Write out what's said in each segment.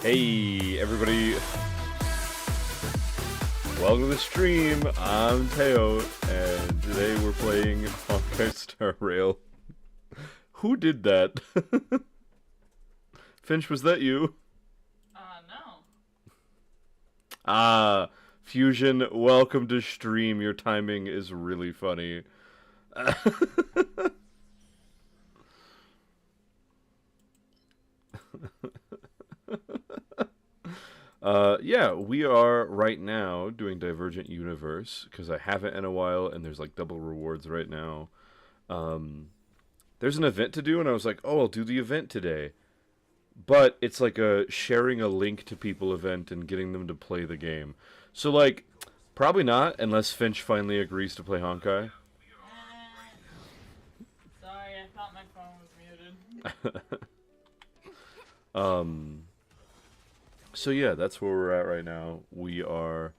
Hey, everybody. Welcome to the stream. I'm Teyo, and today we're playing Honkai Star Rail. Who did that? Finch, was that you? No. Fusion, welcome to stream. Your timing is really funny. Yeah, we are right now doing Divergent Universe, because I haven't in a while, and there's like double rewards right now. There's an event to do, and I was like, oh, I'll do the event today. But it's like a sharing a link to people event and getting them to play the game. So, like, probably not, unless Finch finally agrees to play Honkai. Sorry, I thought my phone was muted. So yeah, that's where we're at right now. We are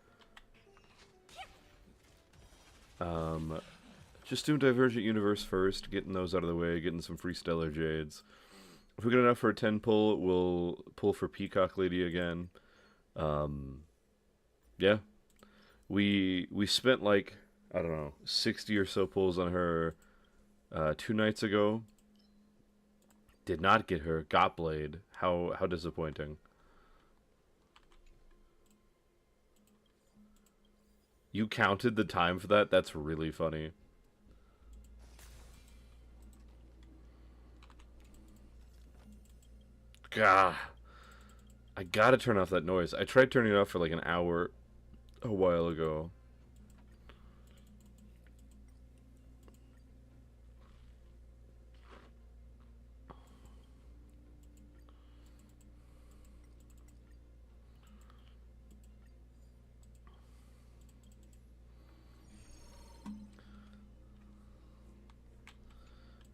just doing Divergent Universe first, getting those out of the way, getting some free Stellar Jades. If we get enough for a 10 pull, we'll pull for Peacock Lady again. Yeah. We spent like, I don't know, 60 or so pulls on her 2 nights ago. Did not get her. Got Blade. How disappointing. You counted the time for that? That's really funny. Gah. I gotta turn off that noise. I tried turning it off for like an hour a while ago.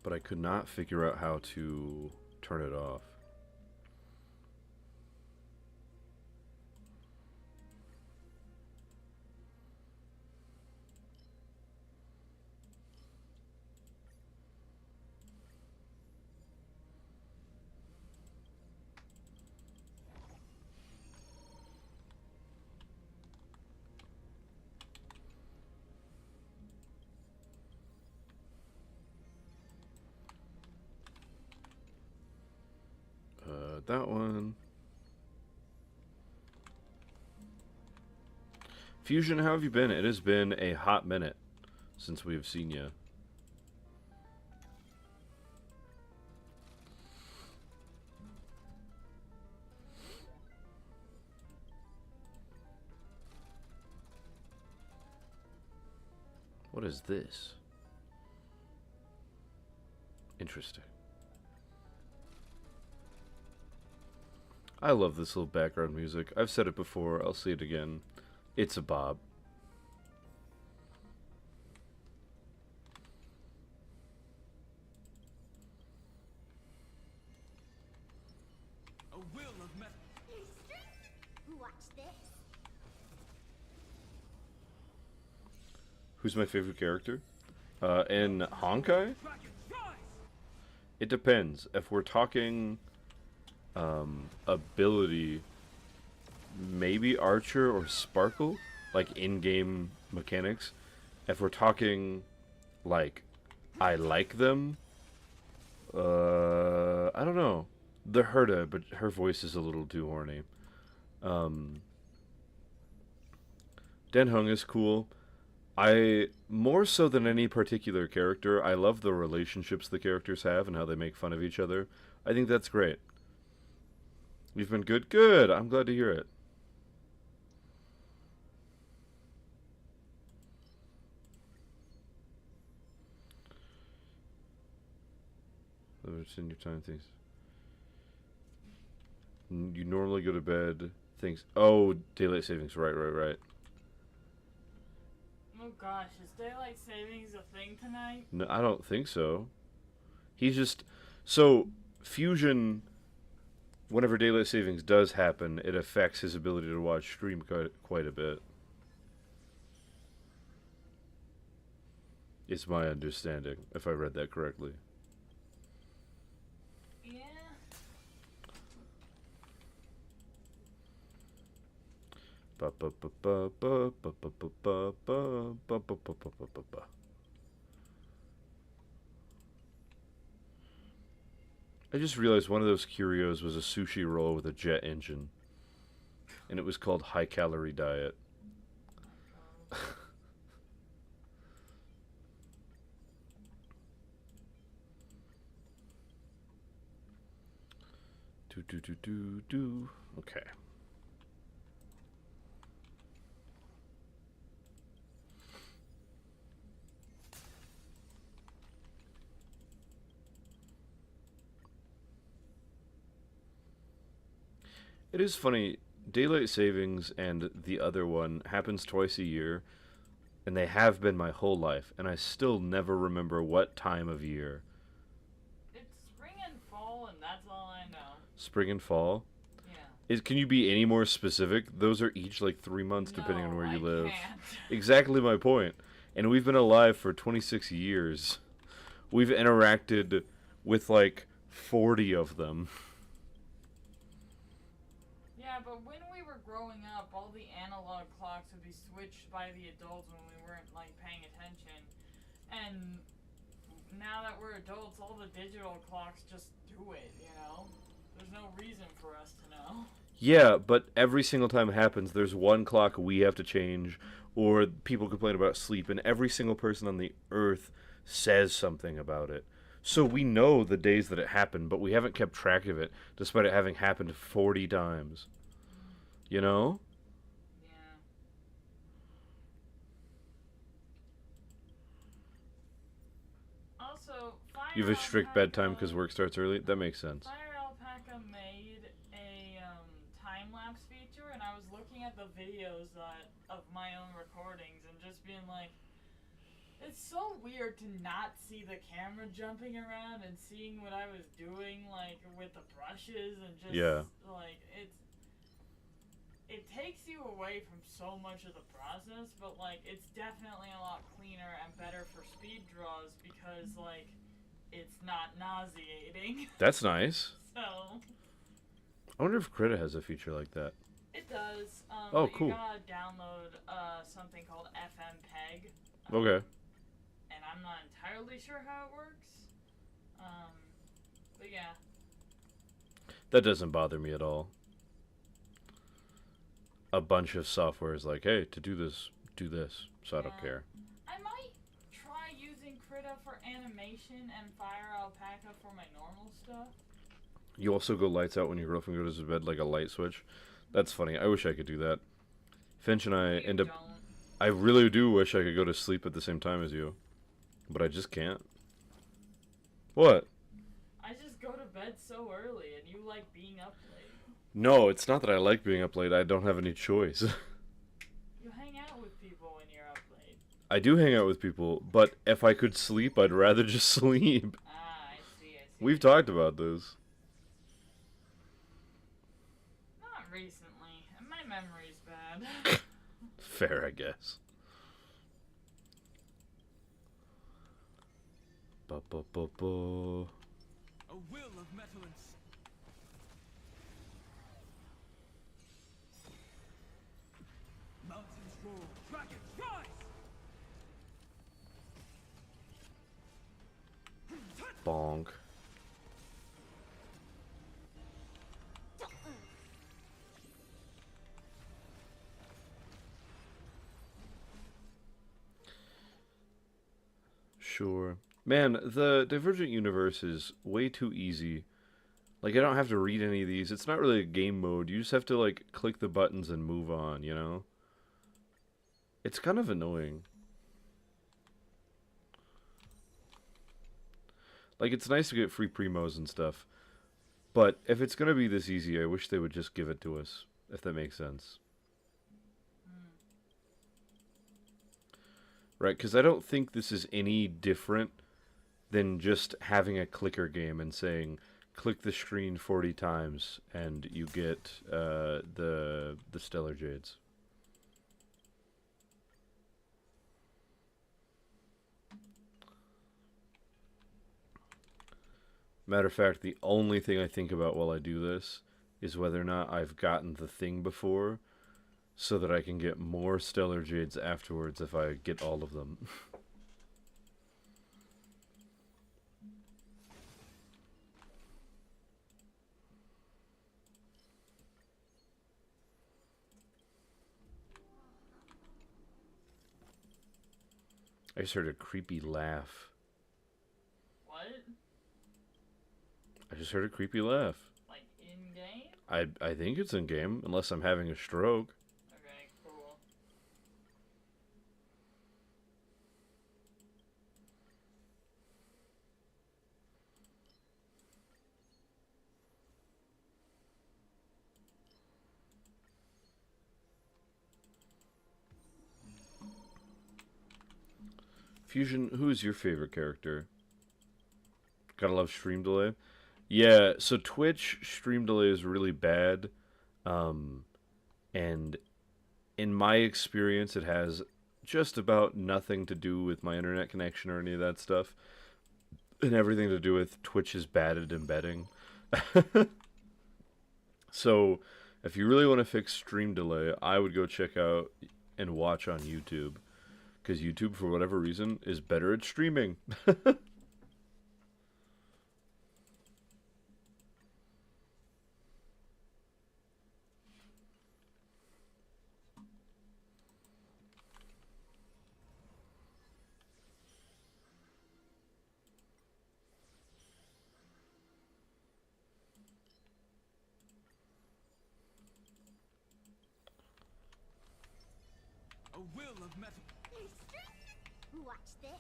But I could not figure out how to turn it off. That one. Fusion, how have you been? It has been a hot minute since we have seen you. What is this? Interesting. I love this little background music. I've said it before, I'll say it again. It's a bob. A will of metal. Watch this. Who's my favorite character? In Honkai? It depends. If we're talking ability, maybe Archer or Sparkle, like in-game mechanics. If we're talking like I like them, I don't know. The Herda, but her voice is a little too horny. Den Hung is cool. I, more so than any particular character, I love the relationships the characters have and how they make fun of each other. I think that's great. You've been good? Good! I'm glad to hear it. It's in your time things. You normally go to bed. Things. Oh, daylight savings. Right. Oh gosh, is daylight savings a thing tonight? No, I don't think so. He's just... So, Fusion, whenever daylight savings does happen, it affects his ability to watch stream quite a bit. It's my understanding, if I read that correctly. Yeah. I just realized one of those curios was a sushi roll with a jet engine, and it was called High Calorie Diet. Do. Okay. It is funny. Daylight savings and the other one happens twice a year, and they have been my whole life, and I still never remember what time of year. It's spring and fall, and that's all I know. Spring and fall. Yeah. Can you be any more specific? Those are each like 3 months depending on where you I live. Can't. Exactly my point. And we've been alive for 26 years. We've interacted with like 40 of them. Yeah, but when we were growing up, all the analog clocks would be switched by the adults when we weren't like paying attention. And now that we're adults, all the digital clocks just do it, you know? There's no reason for us to know. Yeah, but every single time it happens, there's one clock we have to change, or people complain about sleep, and every single person on the earth says something about it. So we know the days that it happened, but we haven't kept track of it, despite it having happened 40 times. You know? Yeah. Also, Fire You have a strict bedtime Alpaca- because work starts early? That makes sense. Fire Alpaca made a time-lapse feature, and I was looking at the videos of my own recordings and just being like, it's so weird to not see the camera jumping around and seeing what I was doing, like, with the brushes and just, Yeah. like, it takes you away from so much of the process, but, like, it's definitely a lot cleaner and better for speed draws because, like, it's not nauseating. That's nice. So, I wonder if Krita has a feature like that. it does. Oh, but cool. You gotta download something called FMPEG. Okay. And I'm not entirely sure how it works. But yeah. That doesn't bother me at all. A bunch of software is like, hey, to do this, do this. So I don't Yeah. care. I might try using Krita for animation and Fire Alpaca for my normal stuff. You also go lights out when your girlfriend goes to bed, like a light switch. That's funny. I wish I could do that. Finch and I You end up... don't. I really do wish I could go to sleep at the same time as you. But I just can't. What? I just go to bed so early, and you like being up late. No, it's not that I like being up late. I don't have any choice. You hang out with people when you're up late. I do hang out with people, but if I could sleep, I'd rather just sleep. Ah, I see. We've talked about this. Not recently, and my memory's bad. Fair, I guess. Ba-ba-ba-ba. A will of metal and mountains roar, dragons rise! Bonk. Sure. Man, the Divergent Universe is way too easy. Like, I don't have to read any of these. It's not really a game mode. You just have to, like, click the buttons and move on, you know? It's kind of annoying. Like, it's nice to get free primos and stuff. But if it's going to be this easy, I wish they would just give it to us, if that makes sense. Right, because I don't think this is any different than just having a clicker game and saying, click the screen 40 times and you get the Stellar Jades. Matter of fact, the only thing I think about while I do this is whether or not I've gotten the thing before. so that I can get more Stellar Jades afterwards if I get all of them. I just heard a creepy laugh. What? I just heard a creepy laugh. Like in game? I think it's in game, unless I'm having a stroke. Okay, cool. Fusion, who is your favorite character? Gotta love stream delay. Yeah, so Twitch stream delay is really bad. And in my experience, it has just about nothing to do with my internet connection or any of that stuff. And everything to do with Twitch's bad at embedding. So, if you really want to fix stream delay, I would go check out and watch on YouTube. Because YouTube, for whatever reason, is better at streaming. A will of metal. Watch this.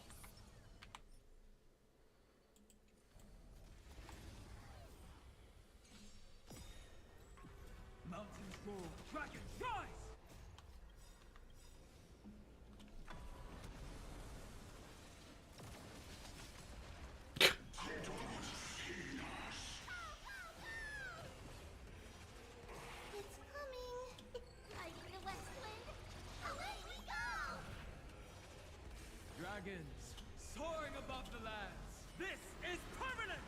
Mountains roar, dragons rise! It's coming. Riding the west wind. Away we go! Dragons, soaring above the lands. This is permanence!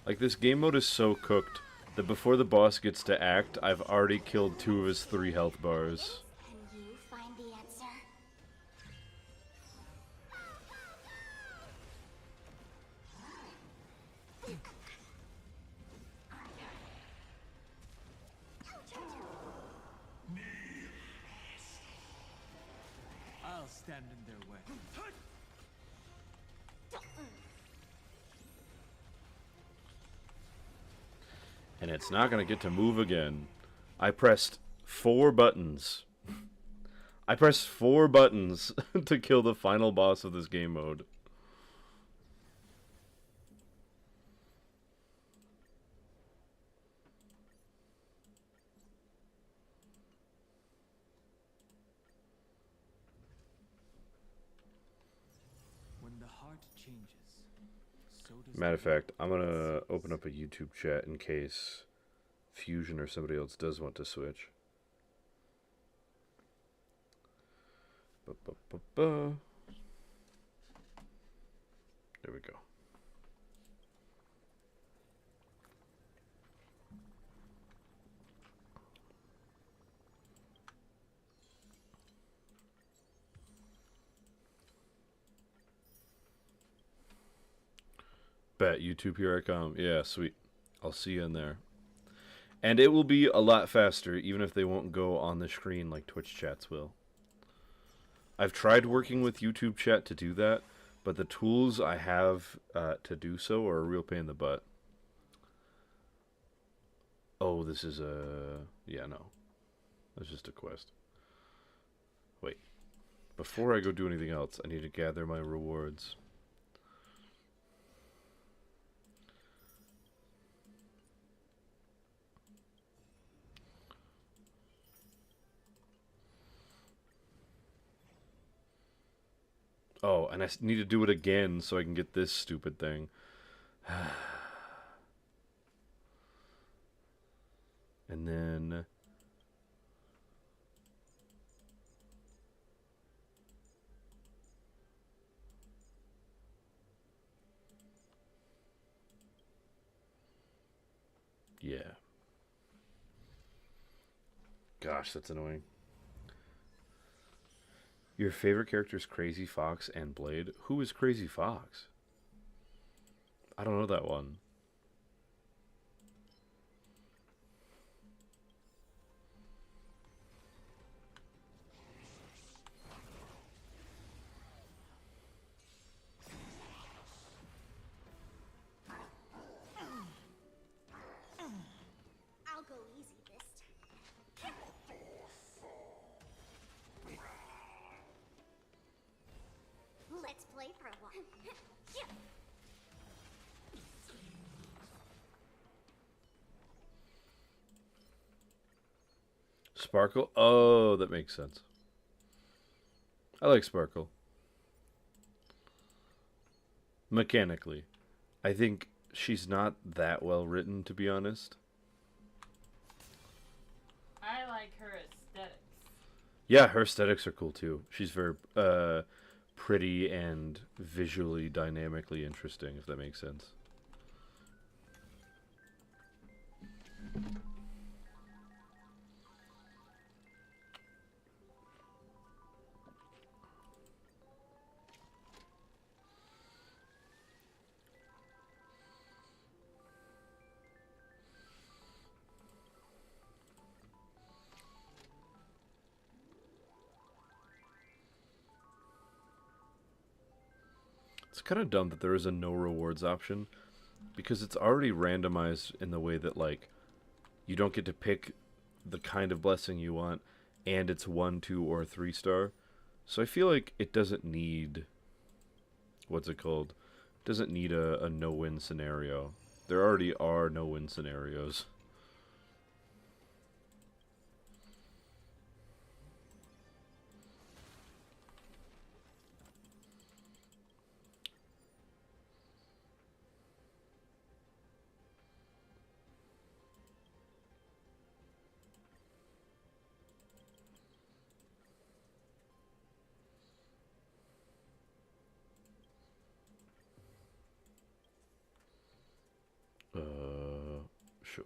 Like, this game mode is so cooked that before the boss gets to act, I've already killed 2 of his 3 health bars. Can you find the answer? I'll stand in their way. And it's not going to get to move again. I pressed 4 buttons. I pressed 4 buttons to kill the final boss of this game mode. When the heart changes, so does Matter of fact, I'm going to open up a YouTube chat in case Fusion or somebody else does want to switch. Ba-ba-ba-ba. There we go. Bet, YouTube, here I come. Yeah, sweet. I'll see you in there. And it will be a lot faster, even if they won't go on the screen like Twitch chats will. I've tried working with YouTube chat to do that, but the tools I have to do so are a real pain in the butt. Oh, this is a... Yeah, no. That's just a quest. Wait. Before I go do anything else, I need to gather my rewards. Oh, and I need to do it again so I can get this stupid thing. And then... Yeah. Gosh, that's annoying. Your favorite character is Crazy Fox and Blade. Who is Crazy Fox? I don't know that one. I'll go easy this time. Let's play for a while. Sparkle? Oh, that makes sense. I like Sparkle. Mechanically. I think she's not that well written, to be honest. I like her aesthetics. Yeah, her aesthetics are cool too. She's very pretty and visually dynamically interesting, if that makes sense. It's kind of dumb that there is a no rewards option, because it's already randomized in the way that, like, you don't get to pick the kind of blessing you want, and it's 1, 2, or 3 star. So I feel like it doesn't need, what's it called? It doesn't need a no-win scenario. There already are no-win scenarios. Sure.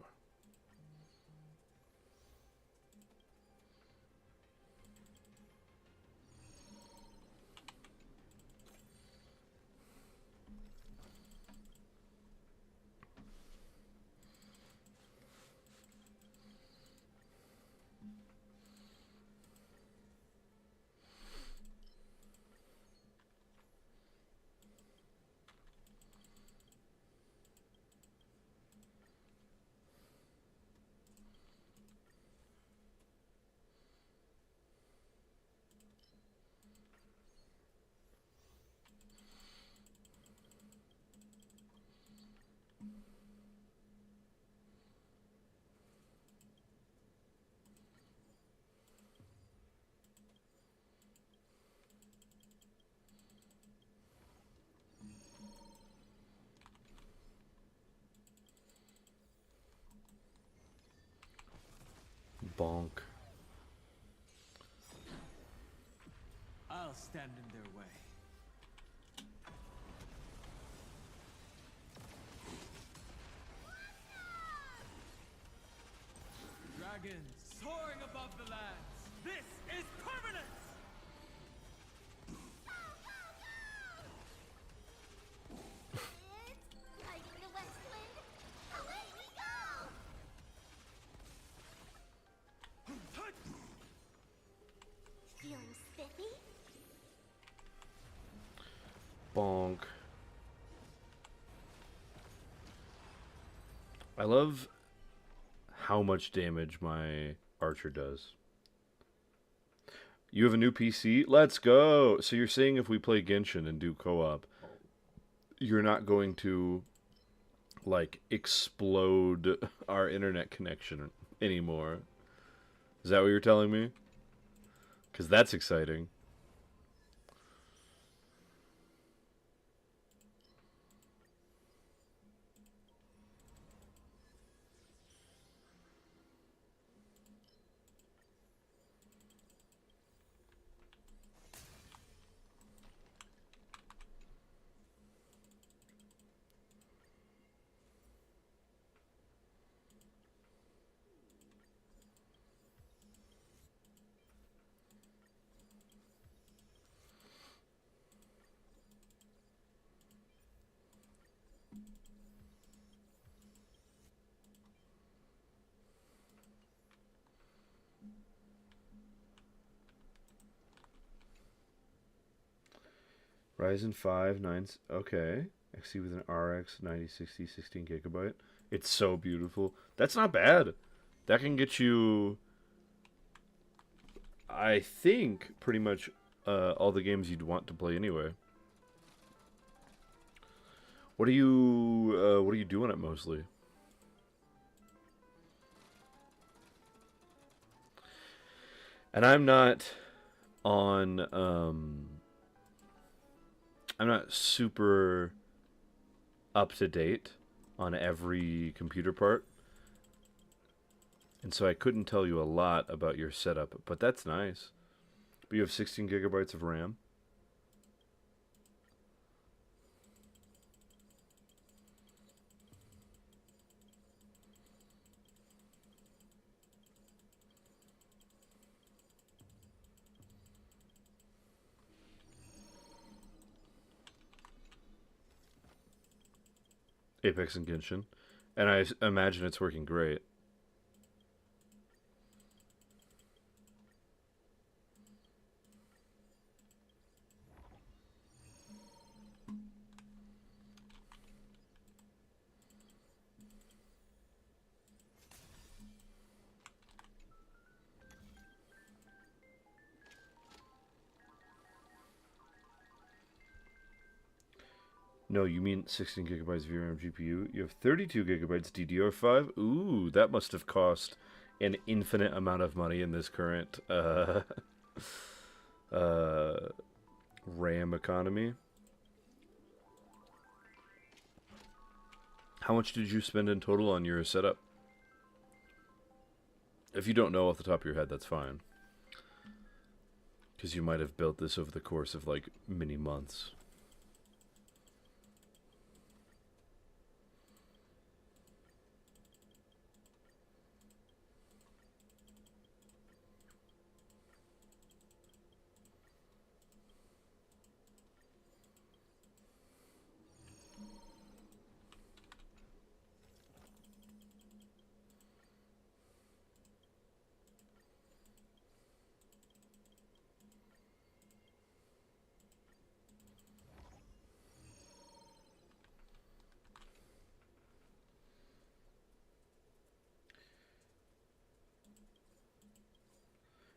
Bonk. I'll stand in their way. Dragons soaring above the lands. This is permanence! It's fighting the west wind. Away we go! Feeling spiffy? Bonk. I love how much damage my archer does. You have a new PC? Let's go! So you're saying if we play Genshin and do co-op, you're not going to, like, explode our internet connection anymore? Is that what you're telling me? Because that's exciting. Ryzen 5 9. Okay. XC with an RX 9060 16 gigabyte. It's so beautiful. That's not bad. That can get you, I think, pretty much all the games you'd want to play anyway. What do you do on it mostly? And I'm not on I'm not super up to date on every computer part. And so I couldn't tell you a lot about your setup, but that's nice. But you have 16 gigabytes of RAM. Apex and Genshin. And I imagine it's working great. No, you mean 16 gigabytes of VRAM GPU. You have 32 gigabytes DDR5. Ooh, that must have cost an infinite amount of money in this current RAM economy. How much did you spend in total on your setup? If you don't know off the top of your head, that's fine. Because you might have built this over the course of like many months.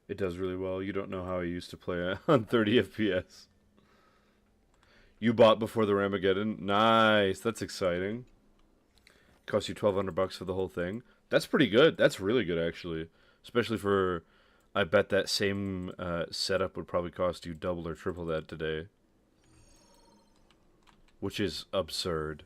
It does really well. You don't know how I used to play on 30 FPS. You bought before the Ramageddon? Nice. That's exciting. Cost you $1,200 for the whole thing. That's pretty good. That's really good, actually. Especially for, I bet that same setup would probably cost you double or triple that today. Which is absurd.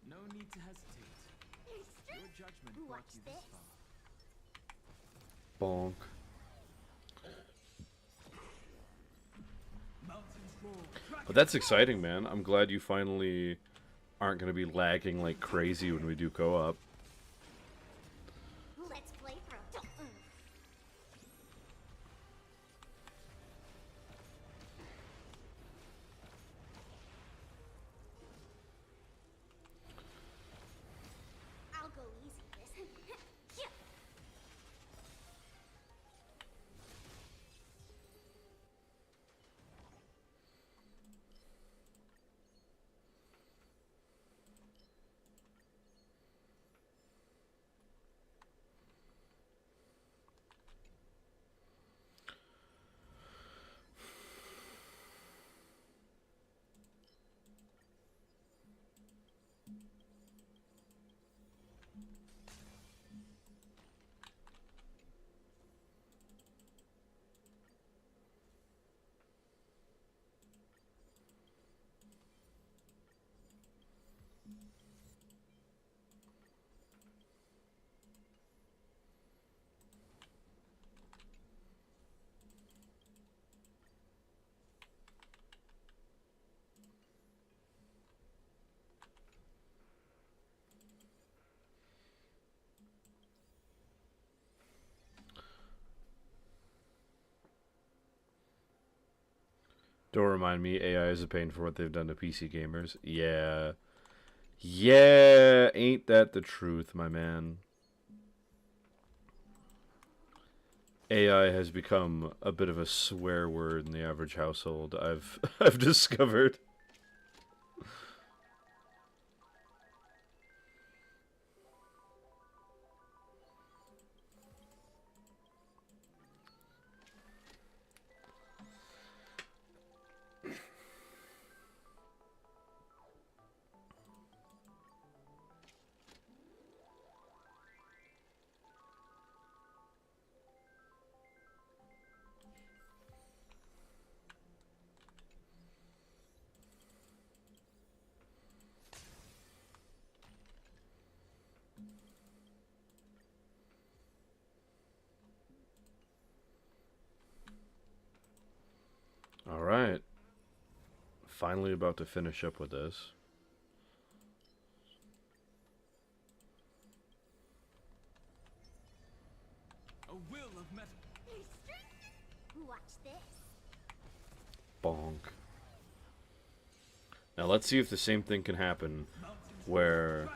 No need to hesitate. Your judgment brought Watch you this this. far. Bonk. Mountains roar. But that's exciting, man. I'm glad you finally aren't going to be lagging like crazy when we do co-op. Let's play for a I'll go easy this. Yeah. Don't remind me, AI is a pain for what they've done to PC gamers. Yeah. Yeah, ain't that the truth, my man? AI has become a bit of a swear word in the average household, I've discovered. Alright. Finally about to finish up with this. A will of metal. Watch this. Bonk. Now let's see if the same thing can happen where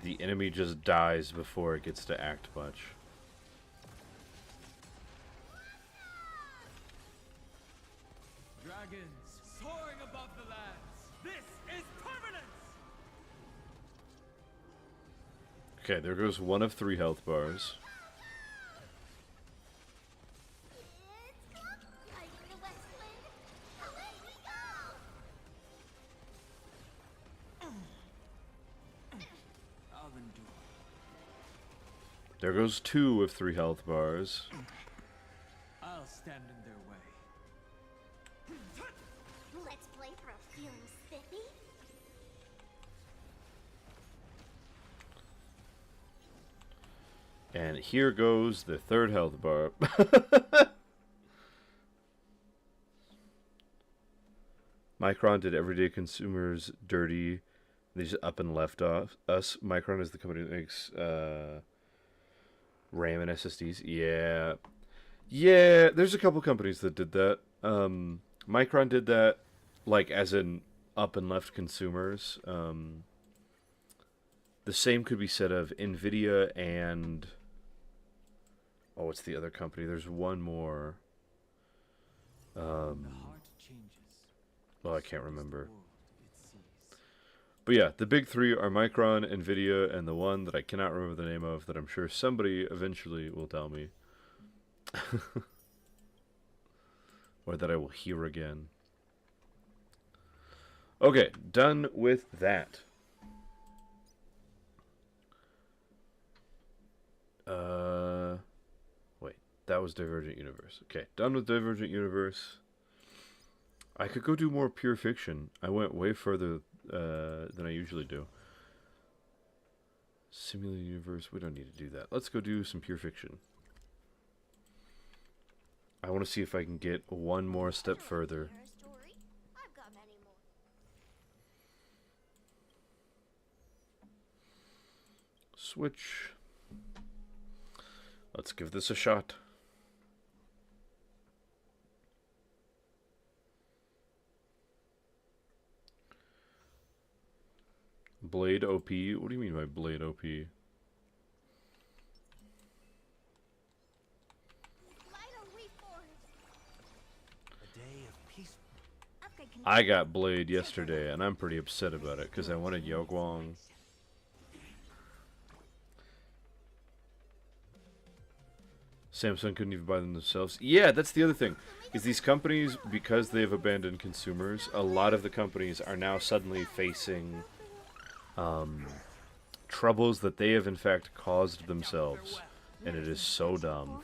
the enemy just dies before it gets to act much. Dragons soaring above the lands. This is permanence. Okay, there goes one of 3 health bars. It's fighting the west wind. Away we go. I'll endure. There goes 2 of 3 health bars. I'll stand in their way. Let's play for a feeling spiffy. And here goes the 3rd health bar. Micron did everyday consumers dirty. They just up and left off us. Micron is the company that makes RAM and SSDs. Yeah. Yeah, there's a couple companies that did that. Micron did that, like, as in up and left consumers. The same could be said of Nvidia and... Oh, what's the other company? There's one more. The heart changes. Well, I can't remember. World it sees. But yeah, the big 3 are Micron, Nvidia, and the one that I cannot remember the name of that I'm sure somebody eventually will tell me. Or that I will hear again. Okay, done with that. Wait, that was Divergent Universe. Okay, done with Divergent Universe. I could go do more pure fiction. I went way further than I usually do. Simulated Universe, we don't need to do that. Let's go do some pure fiction. I want to see if I can get one more step further. Her story. I've got many more. Switch. Let's give this a shot. Blade OP? What do you mean by Blade OP? I got Blade yesterday, and I'm pretty upset about it, because I wanted Yoguang. Samsung couldn't even buy them themselves. Yeah, that's the other thing. Is these companies, because they've abandoned consumers, a lot of the companies are now suddenly facing troubles that they have in fact caused themselves. And it is so dumb.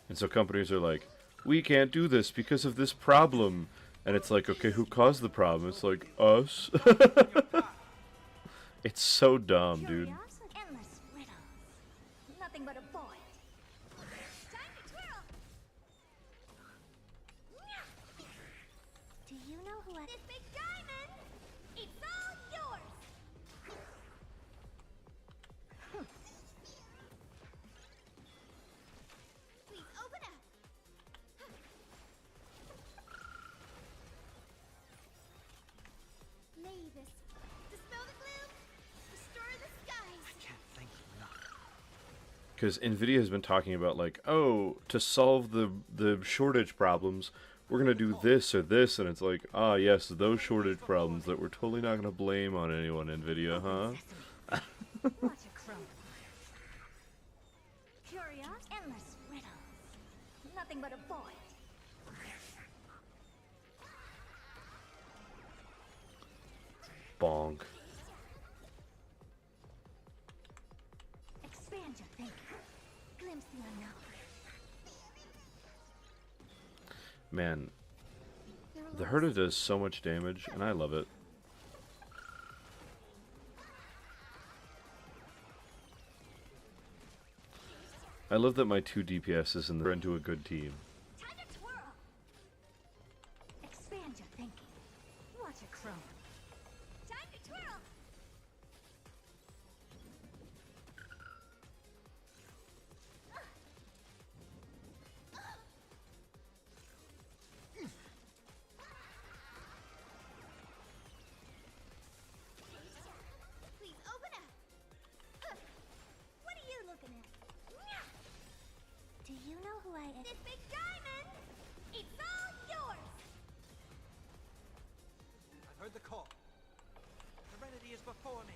And so companies are like, we can't do this because of this problem. And it's like, okay, who caused the problem? It's like, us. It's so dumb, dude. Endless riddles. Nothing but a void. Time to twirl. Do you know who this big diamond? It's all yours. Please open up. Because Nvidia has been talking about like, oh, to solve the shortage problems, we're gonna do this or this, and it's like, ah, yes, those shortage problems that we're totally not gonna blame on anyone, Nvidia, huh? Watch a crumble. Curious, endless riddles. Nothing but a void. Bonk. Expand your thinking. Glimpse the unknown. Man, the Herta does so much damage, and I love it. I love that my 2 DPSs and they're into a good team. Time to twirl. Expand your thinking. Watch a crumble. Time to twirl. Please open up. Huh. What are you looking at? Do you know who I am? This big diamond! It's all yours! I've heard the call. Serenity is before me.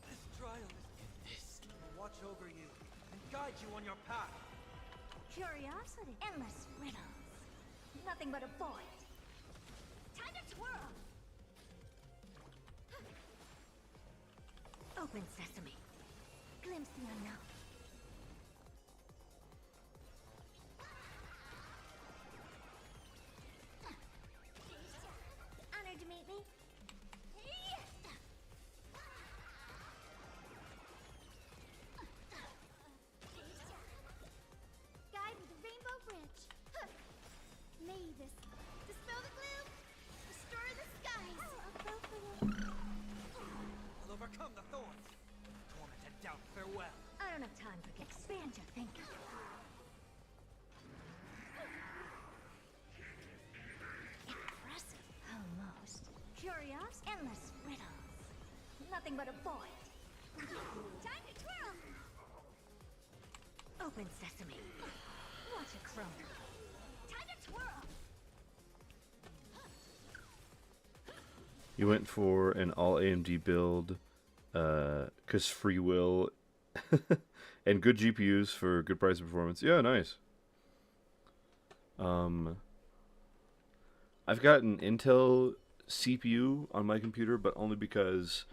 This trial is watch over you and guide you on your path. Curiosity. Endless riddles. Nothing but a void. Time to twirl! Open sesame. Glimpse the unknown. Honored to meet me. Guide with a rainbow branch. May this dispel the gloom, restore the skies. I'll go for you. I'll overcome the thorns. Tormented doubt, farewell. I don't have time for expand your thinking. Impressive. Almost. Curious, endless riddles. Nothing but a void. Time to twirl. Open sesame. Watch a crumble. Time to twirl. You went for an all AMD build, cause free will, and good GPUs for good price and performance. Yeah, nice. I've got an Intel CPU on my computer, but only because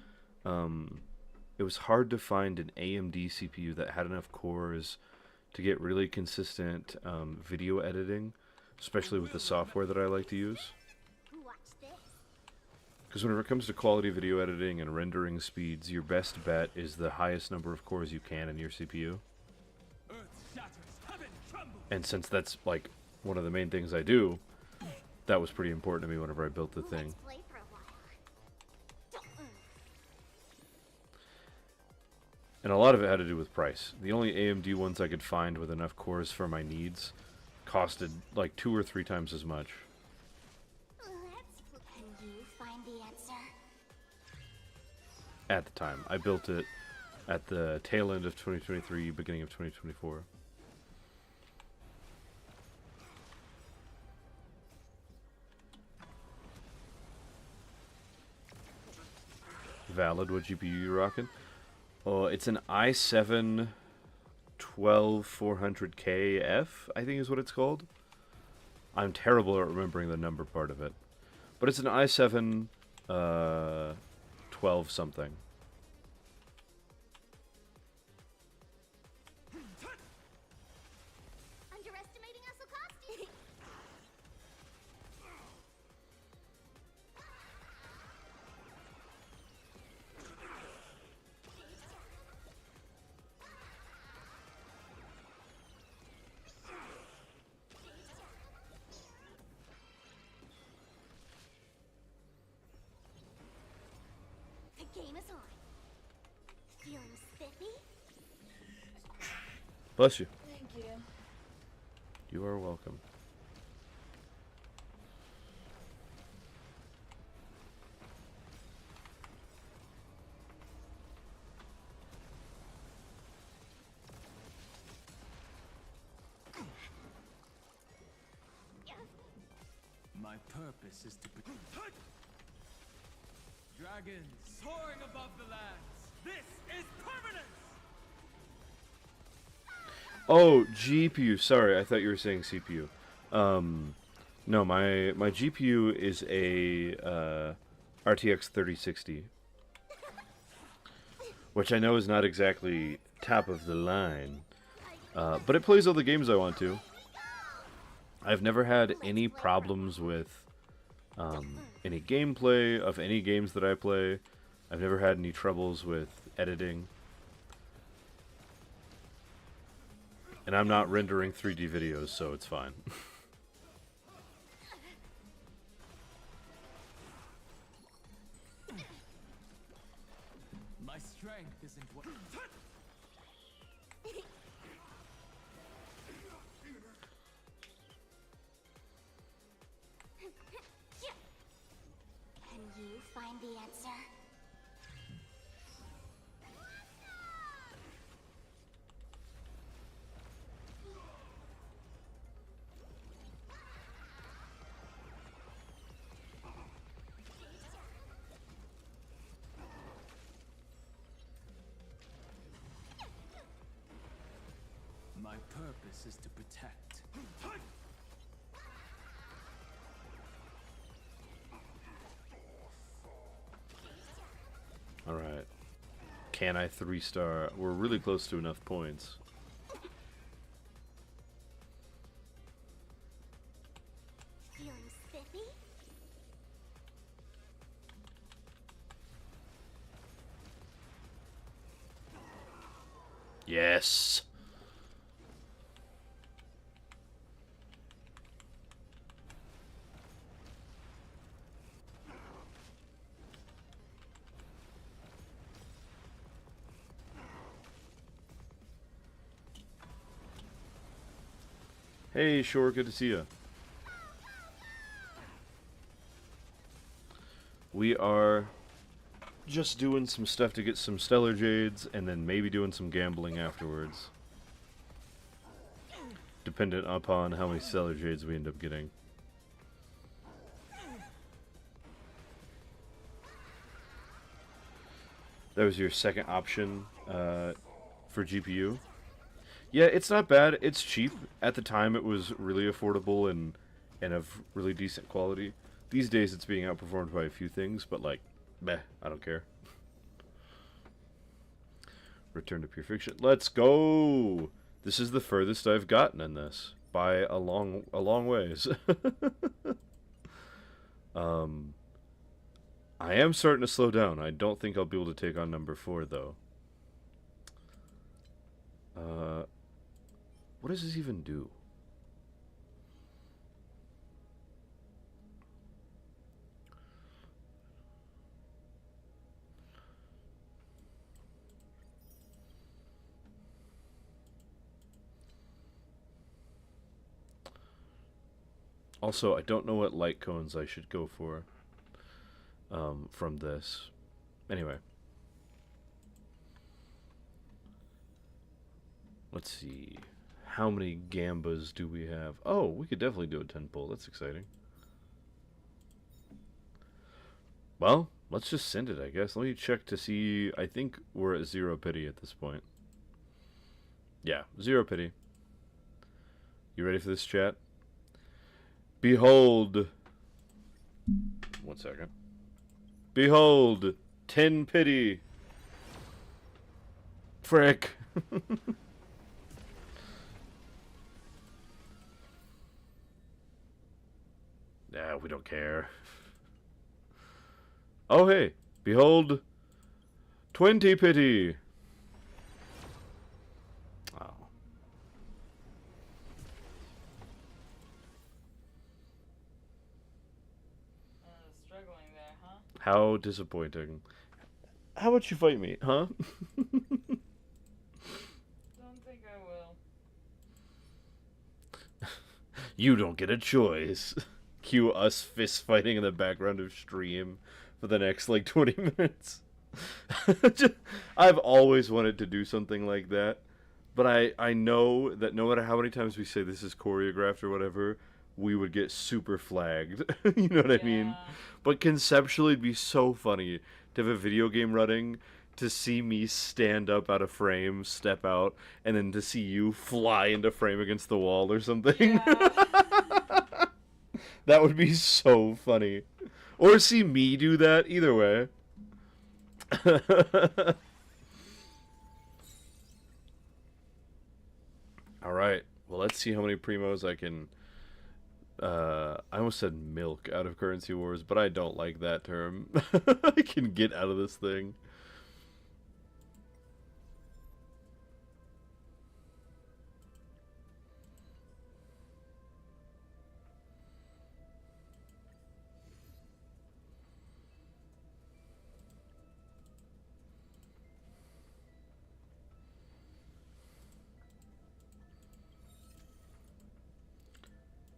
it was hard to find an AMD CPU that had enough cores to get really consistent video editing, especially with the software that I like to use. Watch this. Because whenever it comes to quality video editing and rendering speeds, your best bet is the highest number of cores you can in your CPU. Earth shatters, heaven trembles. And since that's like one of the main things I do, that was pretty important to me whenever I built the thing. Let's play for a while. And a lot of it had to do with price. The only AMD ones I could find with enough cores for my needs costed like 2 or 3 times as much. Can you find the answer? At the time. I built it at the tail end of 2023, beginning of 2024. Valid, what GPU you rocking? Oh, it's an i7 12400KF, I think is what it's called. I'm terrible at remembering the number part of it. But it's an i7 12 something. Underestimating Asokasti. The game is on. Feeling spiffy? Bless you. Thank you. You are welcome. My purpose is to dragons soaring above the lands. This is permanence. Oh, GPU. Sorry, I thought you were saying CPU. No, my GPU is a RTX 3060, which I know is not exactly top of the line, but it plays all the games I want to. I've never had any problems with any gameplay of any games that I play. I've never had any troubles with editing. And I'm not rendering 3D videos, so it's fine. My strength isn't what. Can you find the answer? My purpose is to protect. Alright. Can I 3-star? We're really close to enough points. Feeling spiffy? Yes! Hey, Shore, good to see you. We are just doing some stuff to get some Stellar Jades, and then maybe doing some gambling afterwards. Dependent upon how many Stellar Jades we end up getting. That was your second option for GPU. Yeah, it's not bad. It's cheap. At the time, it was really affordable and of really decent quality. These days, it's being outperformed by a few things, but like, meh, I don't care. Return to pure fiction. Let's go! This is the furthest I've gotten in this by a long ways. I am starting to slow down. I don't think I'll be able to take on number 4 though. What does this even do? Also, I don't know what light cones I should go for from this. Anyway. Let's see. How many gambas do we have? Oh, we could definitely do a 10 pull. That's exciting. Well, let's just send it, I guess. Let me check to see. I think we're at 0 pity at this point. Yeah, 0 pity. You ready for this, chat? Behold. 1 second. Behold, 10 pity. Frick. Nah, we don't care. Oh, hey. Behold, 20 pity. Oh. Struggling there, huh? How disappointing. How about you fight me, huh? Don't think I will. You don't get a choice. Cue us fist fighting in the background of stream for the next, like, 20 minutes. I've always wanted to do something like that. But I know that no matter how many times we say this is choreographed or whatever, we would get super flagged. You know what I mean? Yeah. But conceptually, it'd be so funny to have a video game running, to see me stand up out of frame, step out, and then to see you fly into frame against the wall or something. Yeah. That would be so funny. Or see me do that, either way. Alright, well, let's see how many primos I can... I almost said milk out of Currency Wars, but I don't like that term. I can get out of this thing.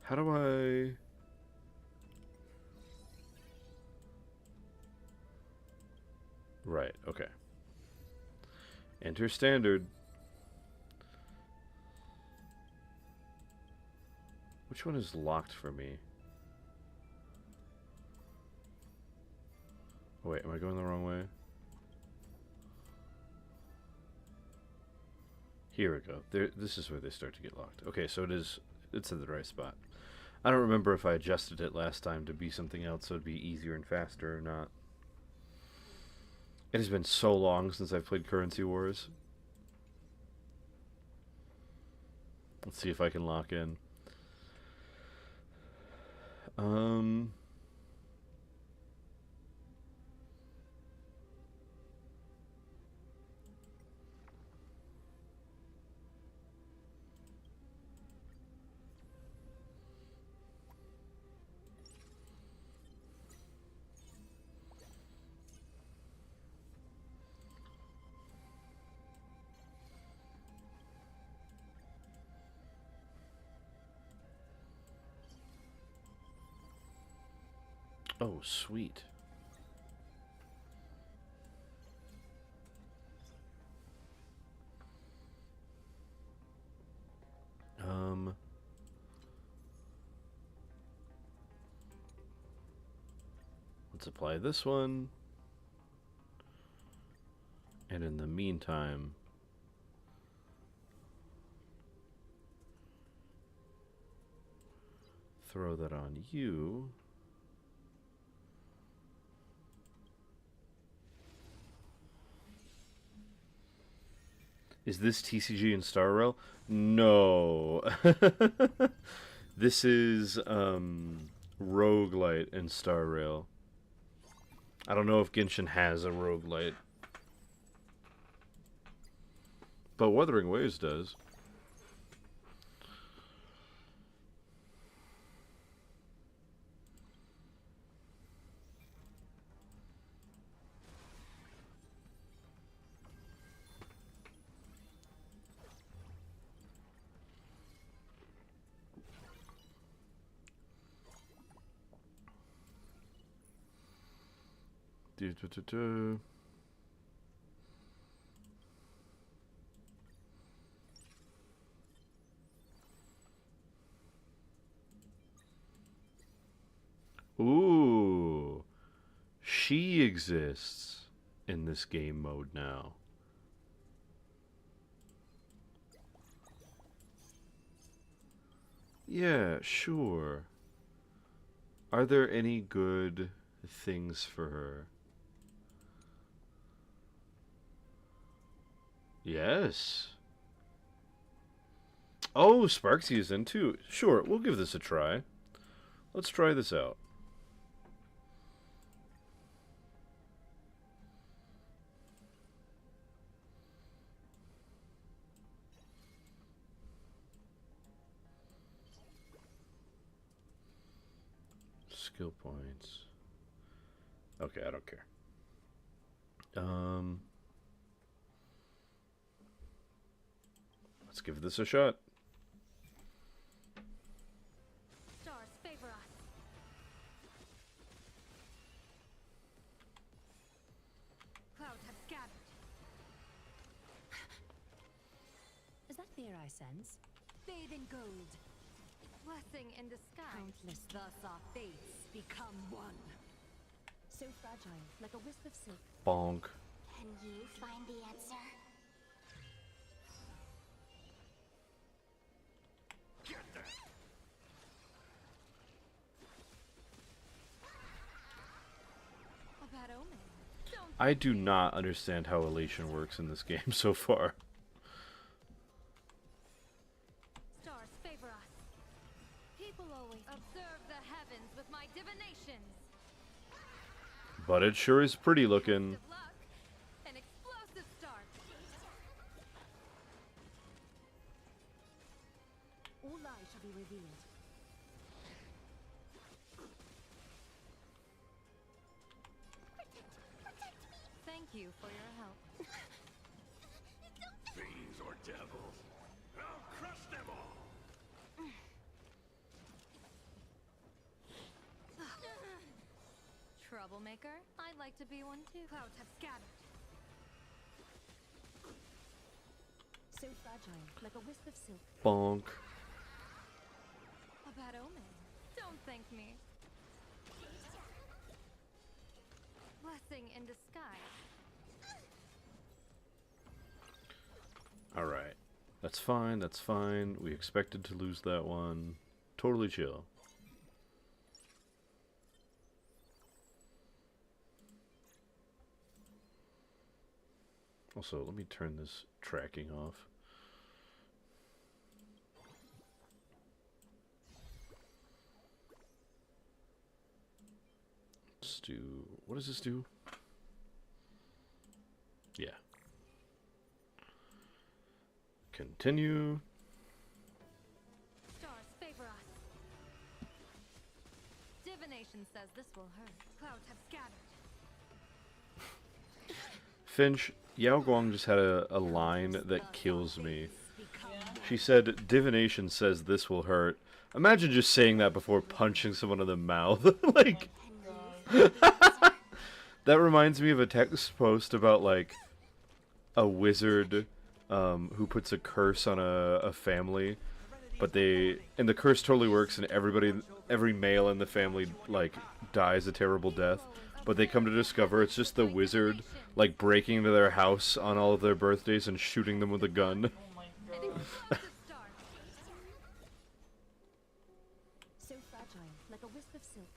How do I... Right, okay. Enter standard. Which one is locked for me? Oh, wait, am I going the wrong way? Here we go. There, this is where they start to get locked. Okay, so it's in the right spot. I don't remember if I adjusted it last time to be something else so it'd be easier and faster or not. It has been so long since I've played Currency Wars. Let's see if I can lock in. Oh, sweet. Let's apply this one. And in the meantime, throw that on you. Is this TCG in Star Rail? No. This is roguelite in Star Rail. I don't know if Genshin has a roguelite. But Wuthering Waves does. Ooh, she exists in this game mode now. Yeah, sure. Are there any good things for her? Yes. Oh, Sparksy is in too. Sure, we'll give this a try. Let's try this out. Skill points. Okay, I don't care. Let's give this a shot. Stars favor us. Clouds have gathered. Is that fear I sense? Bathe in gold. Blessing in disguise. Countless thus our fates become one. So fragile, like a wisp of silk. Bonk. Can you find the answer? A bad omen. Don't I do not understand how elation works in this game so far. stars favor us. People always observe the heavens with my divinations. But it sure is pretty looking. Of luck. An explosive start. All lies shall be revealed. Thank you for your help. Fiends or devils, I'll crush them all. Troublemaker? I'd like to be one too. Clouds have scattered. So fragile, like a wisp of silk. Bonk. A bad omen. Don't thank me. Blessing in disguise. Alright. That's fine, that's fine. We expected to lose that one. Totally chill. Also, let me turn this tracking off. Let's do... What does this do? Yeah. Continue. Stars favor us. Divination says this will hurt. Clouds have scattered. Finch, Yao Guang just had a line that kills me. She said, divination says this will hurt. Imagine just saying that before punching someone in the mouth. Like, that reminds me of a text post about, like, a wizard who puts a curse on a family. But and the curse totally works and every male in the family, like, dies a terrible death. But they come to discover it's just the wizard, like, breaking into their house on all of their birthdays and shooting them with a gun. Oh my An god. explosive start. So fragile, like a wisp of silk.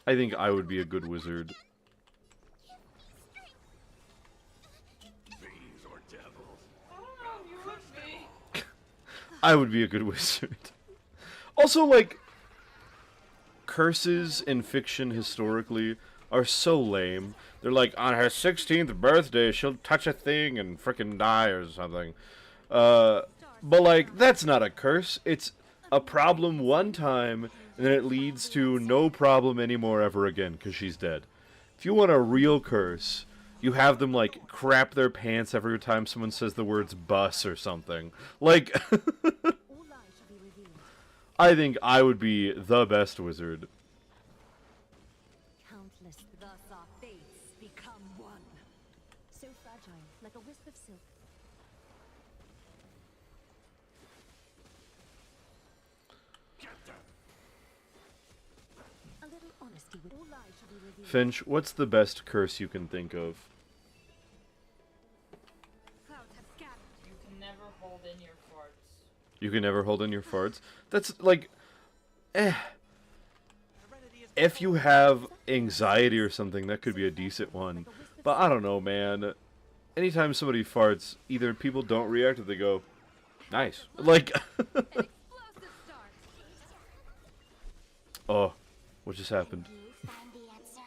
I think I would be a good wizard. Fiends or devils, I don't know, you would be. I would be a good wizard. Also, like, curses in fiction historically are so lame. They're like, on her 16th birthday, she'll touch a thing and frickin' die or something. But, like, that's not a curse. It's a problem one time, and then it leads to no problem anymore ever again, because she's dead. If you want a real curse, you have them, like, crap their pants every time someone says the words bus or something. Like, All lies shall be revealed. I think I would be the best wizard. Countless thus our fates become one. So fragile, like a wisp of silk. A little honesty with all lies shall be revealed. Finch, what's the best curse you can think of? Clouds have scattered. You can never hold in your farts. You can never hold in your farts? That's, like, if you have anxiety or something, that could be a decent one. But I don't know, man. Anytime somebody farts, either people don't react or they go, nice. Like, An explosive start. oh, what just happened? You find the answer?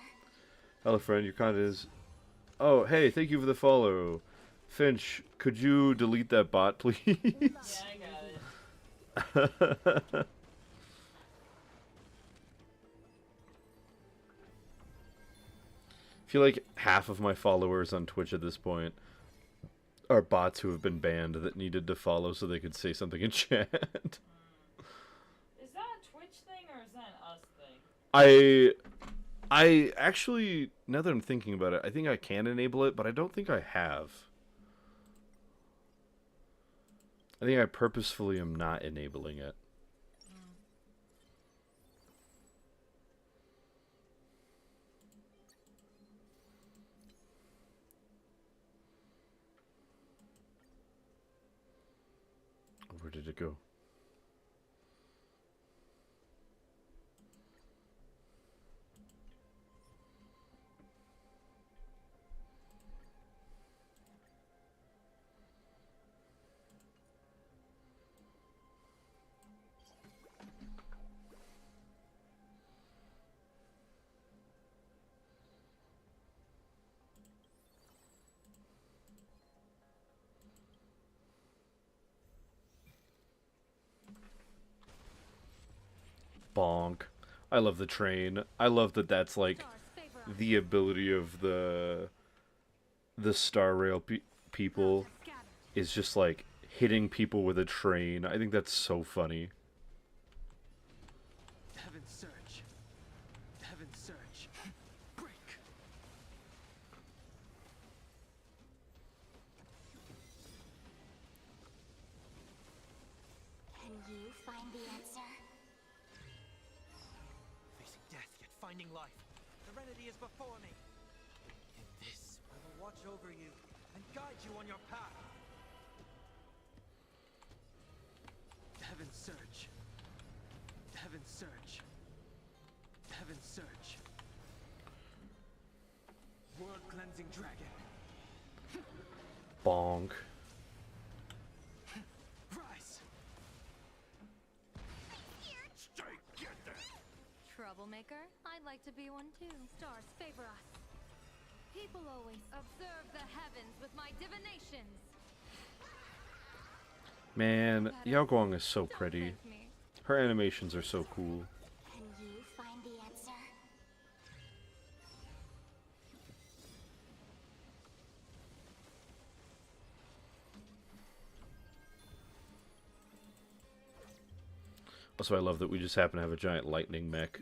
Hello, friend, your content is... Oh, hey, thank you for the follow. Finch, could you delete that bot, please? Yeah, I got it. I feel like half of my followers on Twitch at this point are bots who have been banned that needed to follow so they could say something in chat. Is that a Twitch thing or is that an us thing? I actually, now that I'm thinking about it, I think I can enable it, but I don't think I have. I think I purposefully am not enabling it. Where did it go? Bonk. I love the train. I love that that's like Stars favor us. the ability of the Star Rail people Scattered. is just like hitting people with a train. I think that's so funny. Heaven's search. Heaven's search. Break. Can you find the answer? Facing death, yet finding life. Serenity is before me. In this, I will watch over you and guide you on your path. Heaven's search. Heaven's search. Heaven's search. World cleansing dragon. Bonk. Rise. Troublemaker? I'd like to be one too. Stars favor us. People always observe the heavens with my divinations. Man, Yao Guang is so Don't pretty. thank me. Her animations are so cool. Can you find the answer? Also, I love that we just happen to have a giant lightning mech.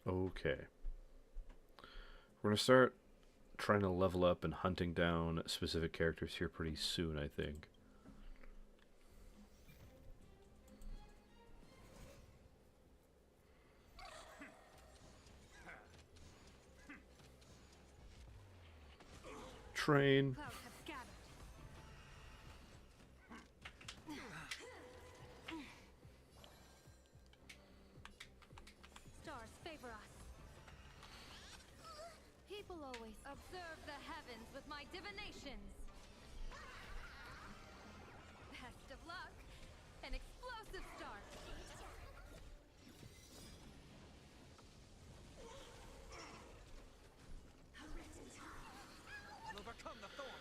Okay. We're gonna start trying to level up and hunting down specific characters here pretty soon, I think. Train. Clouds have scattered. Stars favor us. People always observe the heavens with my divinations. Best of luck. An explosive start. I'll overcome the thorns.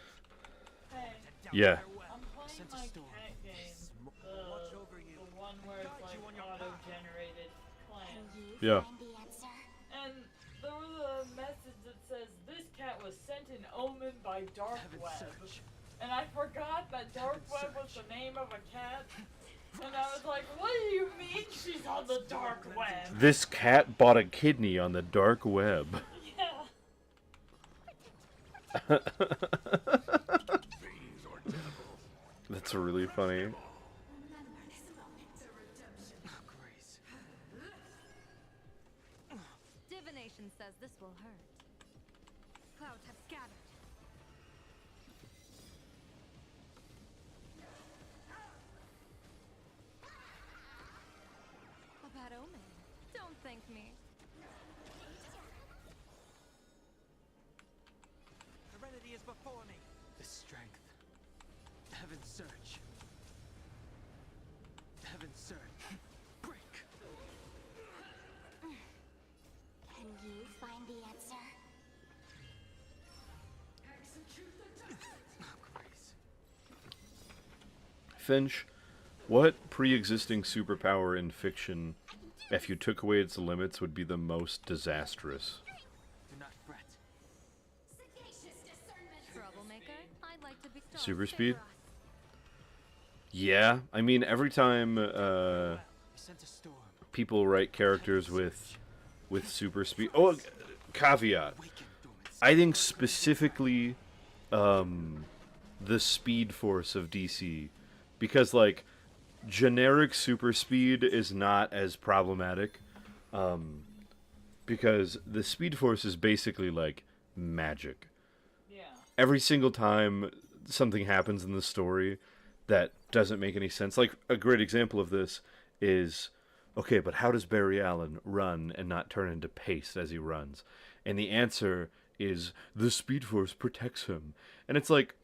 Hey, Down Yeah. their well. I'm playing Sent a my storm. cat game. Watch over you. The one where it's Guide like you on your path. auto-generated Can clans. you Yeah. find the answer? And there was a message that says, this cat was sent an omen by Dark Heaven's Web. search. And I forgot that Dark Heaven's Web was search. the name of a cat. And I was like, what do you mean she's on the Dark Web? This cat bought a kidney on the dark web. Yeah. That's really funny. Oh, grace. Divination says this will hurt. Clouds have scattered. A bad omen. Don't thank me. Serenity is before me. The strength. Heaven's search. Heaven's search. Break. Can you find the answer? Oh, grace. Finch, what pre-existing superpower in fiction, if you took away its limits, would be the most disastrous? Do not fret. Troublemaker? I'd like to be Super stars speed? favor us. Yeah, I mean, every time sent a storm. people write characters with super speed. Oh, caveat. I think specifically the speed force of DC, because like generic super speed is not as problematic, because the speed force is basically like magic. Yeah. Every single time something happens in the story that doesn't make any sense, like a great example of this is, okay, but how does Barry Allen run and not turn into paste as he runs? And the answer is the Speed Force protects him. And it's like,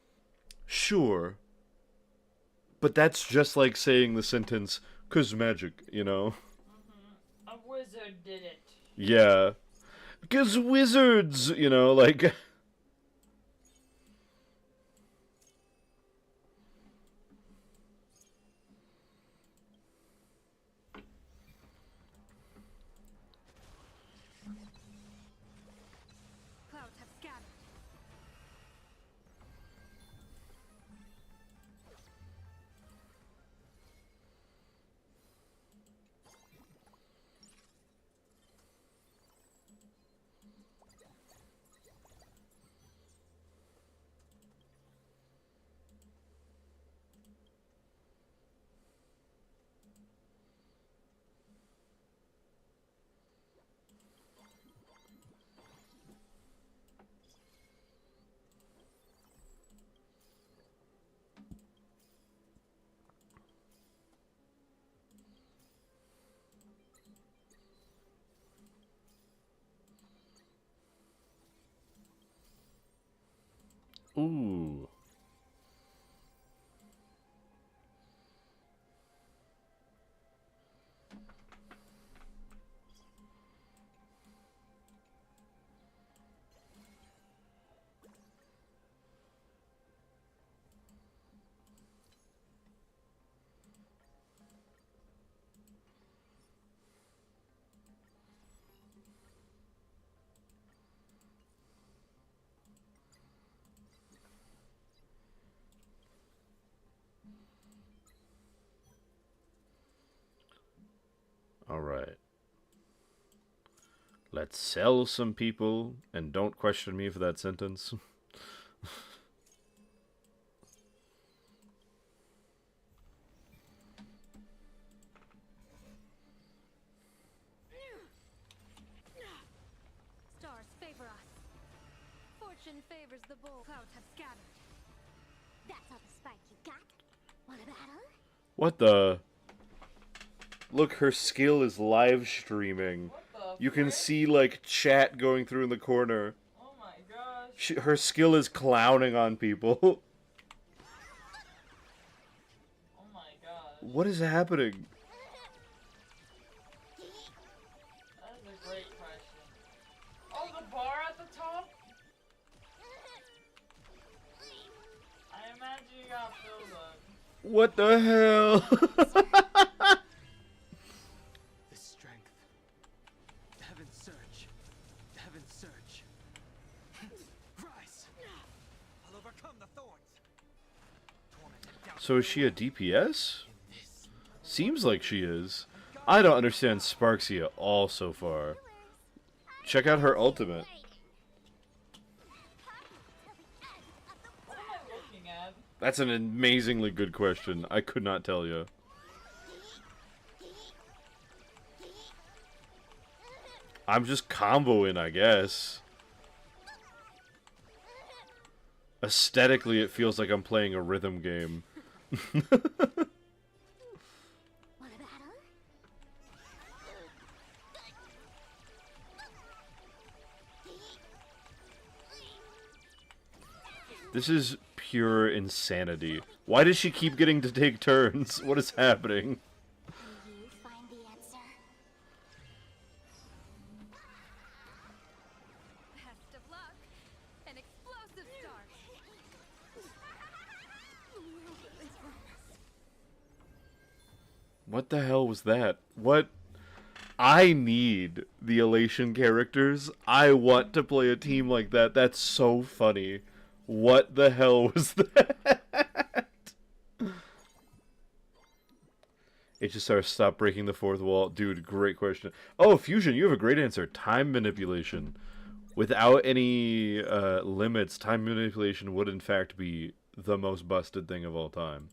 sure, but that's just like saying the sentence, 'cause magic, you know? A wizard did it. Yeah. 'Cause wizards, you know, like... Clouds have scattered. Ooh. Alright. Let's sell some people, and don't question me for that sentence. Stars favor us. Fortune favors the bold. Clouds have scattered. That's all the spark you got? Want a battle? What the... Look, her skill is live streaming. What the You can frick? see, like, chat going through in the corner. Oh my gosh. Her skill is clowning on people. Oh my gosh. What is happening? That is a great question. Oh, the bar at the top? I imagine you got filled up. What the hell? The strength. The heavens surge. The heavens surge. Rise. I'll overcome the thorns. Torment and doubt. So is she a DPS? Seems like she is. I don't understand Sparksy at all so far. Check out her ultimate. What am I looking at? That's an amazingly good question. I could not tell you. I'm just comboing, I guess. Aesthetically, it feels like I'm playing a rhythm game. Want a battle? This is pure insanity. Why does she keep getting to take turns? What is happening? Will you find the answer? Best of luck. An explosive start. What the hell was that? What? I need the Elation characters. I want to play a team like that. That's so funny. What the hell was that? HSR, stop breaking the fourth wall. Dude, great question. Oh, Fusion, you have a great answer. Time manipulation. Without any limits, time manipulation would in fact be the most busted thing of all time.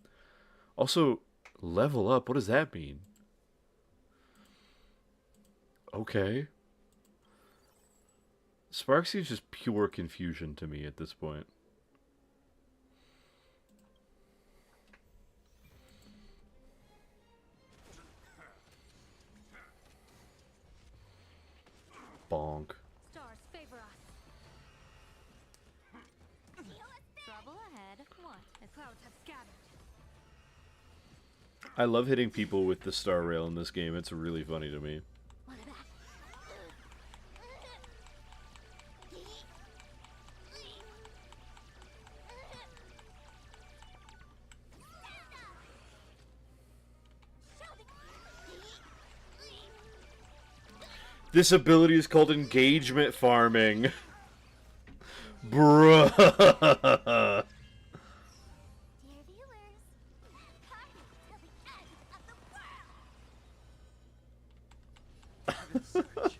Also, level up, what does that mean? Okay. Sparksy is just pure confusion to me at this point. Bonk. Stars favor us. Trouble ahead. What? The clouds have scattered. I love hitting people with the star rail in this game. It's really funny to me. This ability is called engagement farming. Bruh. Dear viewers, party till the end of the world. Heaven's Search.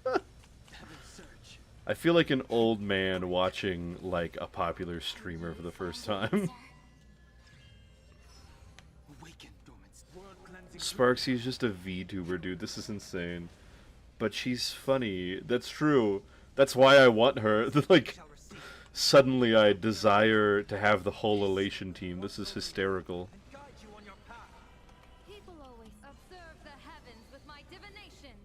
Heaven's Search. I feel like an old man watching, like, a popular streamer for the first time. Awaken, dormant. World cleansing. Sparksy's just a VTuber, dude. This is insane. But she's funny. That's true. That's why I want her. Like, Shall receive suddenly I desire to have the whole Elation team. This is hysterical. and guide you on your path. People always observe the heavens with my divinations.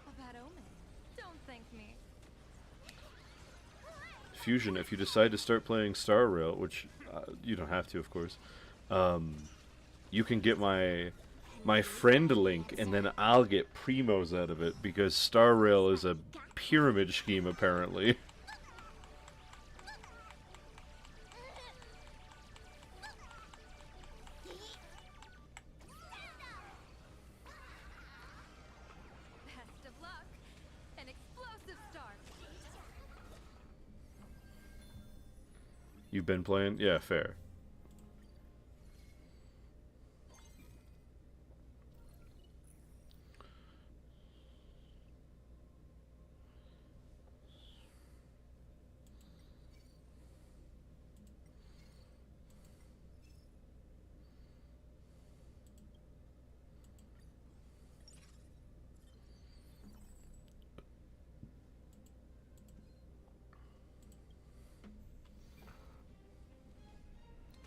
A bad omen. Don't thank me. Fusion, if you decide to start playing Star Rail, which you don't have to, of course, you can get my friend link, and then I'll get primos out of it, because Star Rail is a pyramid scheme, apparently. Best of luck. An explosive start. You've been playing? Yeah, fair.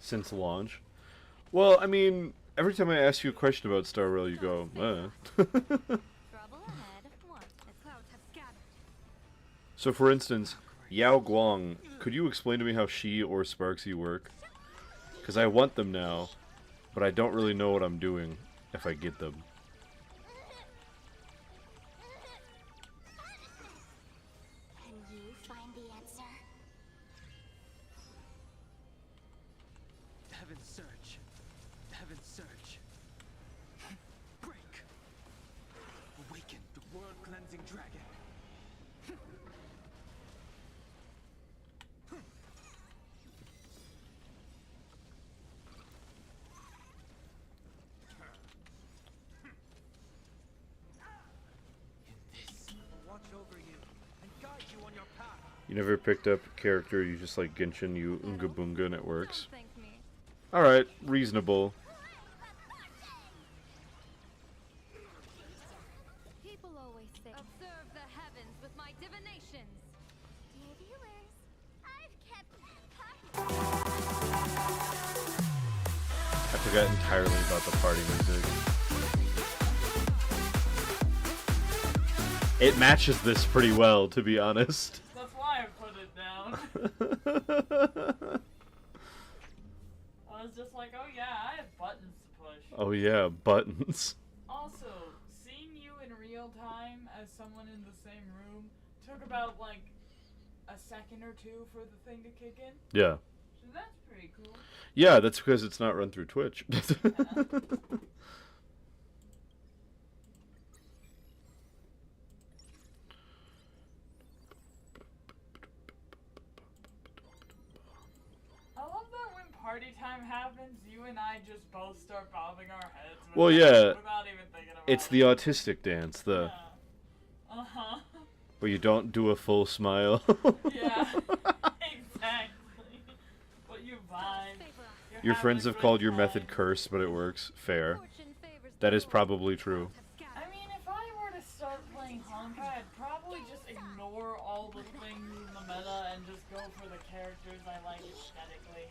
Since launch. Well, I mean, every time I ask you a question about Star Rail, you go, Trouble ahead. What? The clouds have scattered. So, for instance, Yao Guang, could you explain to me how she or Sparksy work? Because I want them now, but I don't really know what I'm doing if I get them. Can you find the answer? Heaven's Search. Heaven's Search. Break. Awaken the world cleansing dragon. In this, I will watch over you and guide you on your path. You never picked up a character, you just like Genshin, you Unga Bunga, and it works. Don't thank me. Alright, reasonable. People always say, observe the heavens with my divinations. Dear viewers, I've kept I forgot entirely about the party music. It matches this pretty well, to be honest. That's why I put it down. I was just like, oh yeah, I have buttons to push. Oh yeah, buttons. Also, seeing you in real time as someone in the same room took about like a second or two for the thing to kick in. Yeah. So that's pretty cool. Yeah, that's because it's not run through Twitch. I love that when party time happens, you and I just both start bobbing our heads. Well, yeah. Without even thinking about It's it. the autistic dance, Yeah. Uh-huh. where you don't do a full smile. Yeah. Exactly. But you vibe. You're Your having friends a have good called your time. method cursed, but it works. Fair. Fortune favors That the is bold. probably true. I mean, if I were to start playing Honkai, I'd probably just ignore all the things in the meta and just go for the characters I like aesthetically.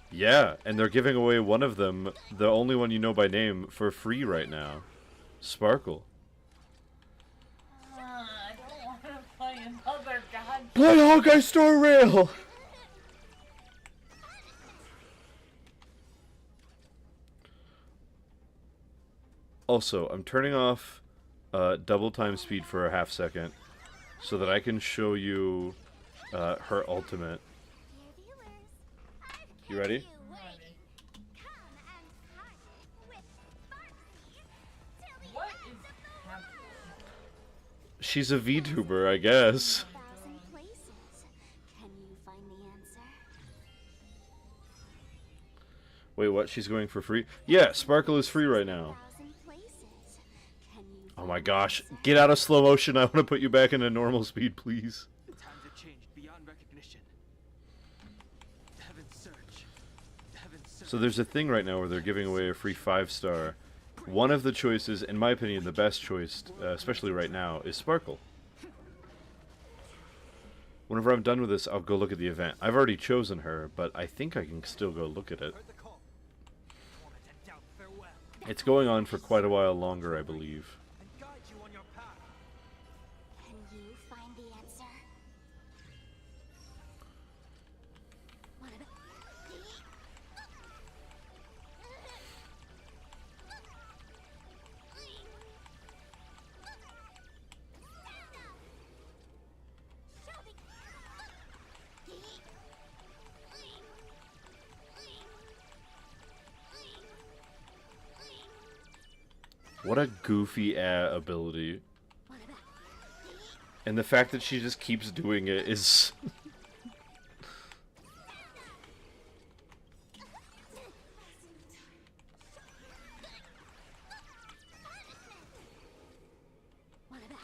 Yeah, and they're giving away one of them, the only one you know by name, for free right now. Sparkle. I don't want to play another god. Play Honkai Star Rail! Also, I'm turning off double time speed for a half second so that I can show you her ultimate. Dear viewers, I've You ready? kept you waiting. Come and party with Sparky till the What end is of the happening? She's a VTuber, I guess. 1,000 places. Can you find the answer? Wait, what? She's going for free? Yeah, Sparkle is free right now. 1,000 places. Can you Oh find my the gosh. answer? Get out of slow motion. I want to put you back into normal speed, please. The times have changed beyond recognition. The heavens search. The heavens search. So there's a thing right now where they're giving away a free 5-star. One of the choices, in my opinion, the best choice, especially right now, is Sparkle. Whenever I'm done with this, I'll go look at the event. I've already chosen her, but I think I can still go look at it. Heard the call. Moment and doubt farewell. It's going on for quite a while longer, I believe. And guide you on your path. Can you find the answer? What about... What a goofy ability. What about... And the fact that she just keeps doing it is... What about...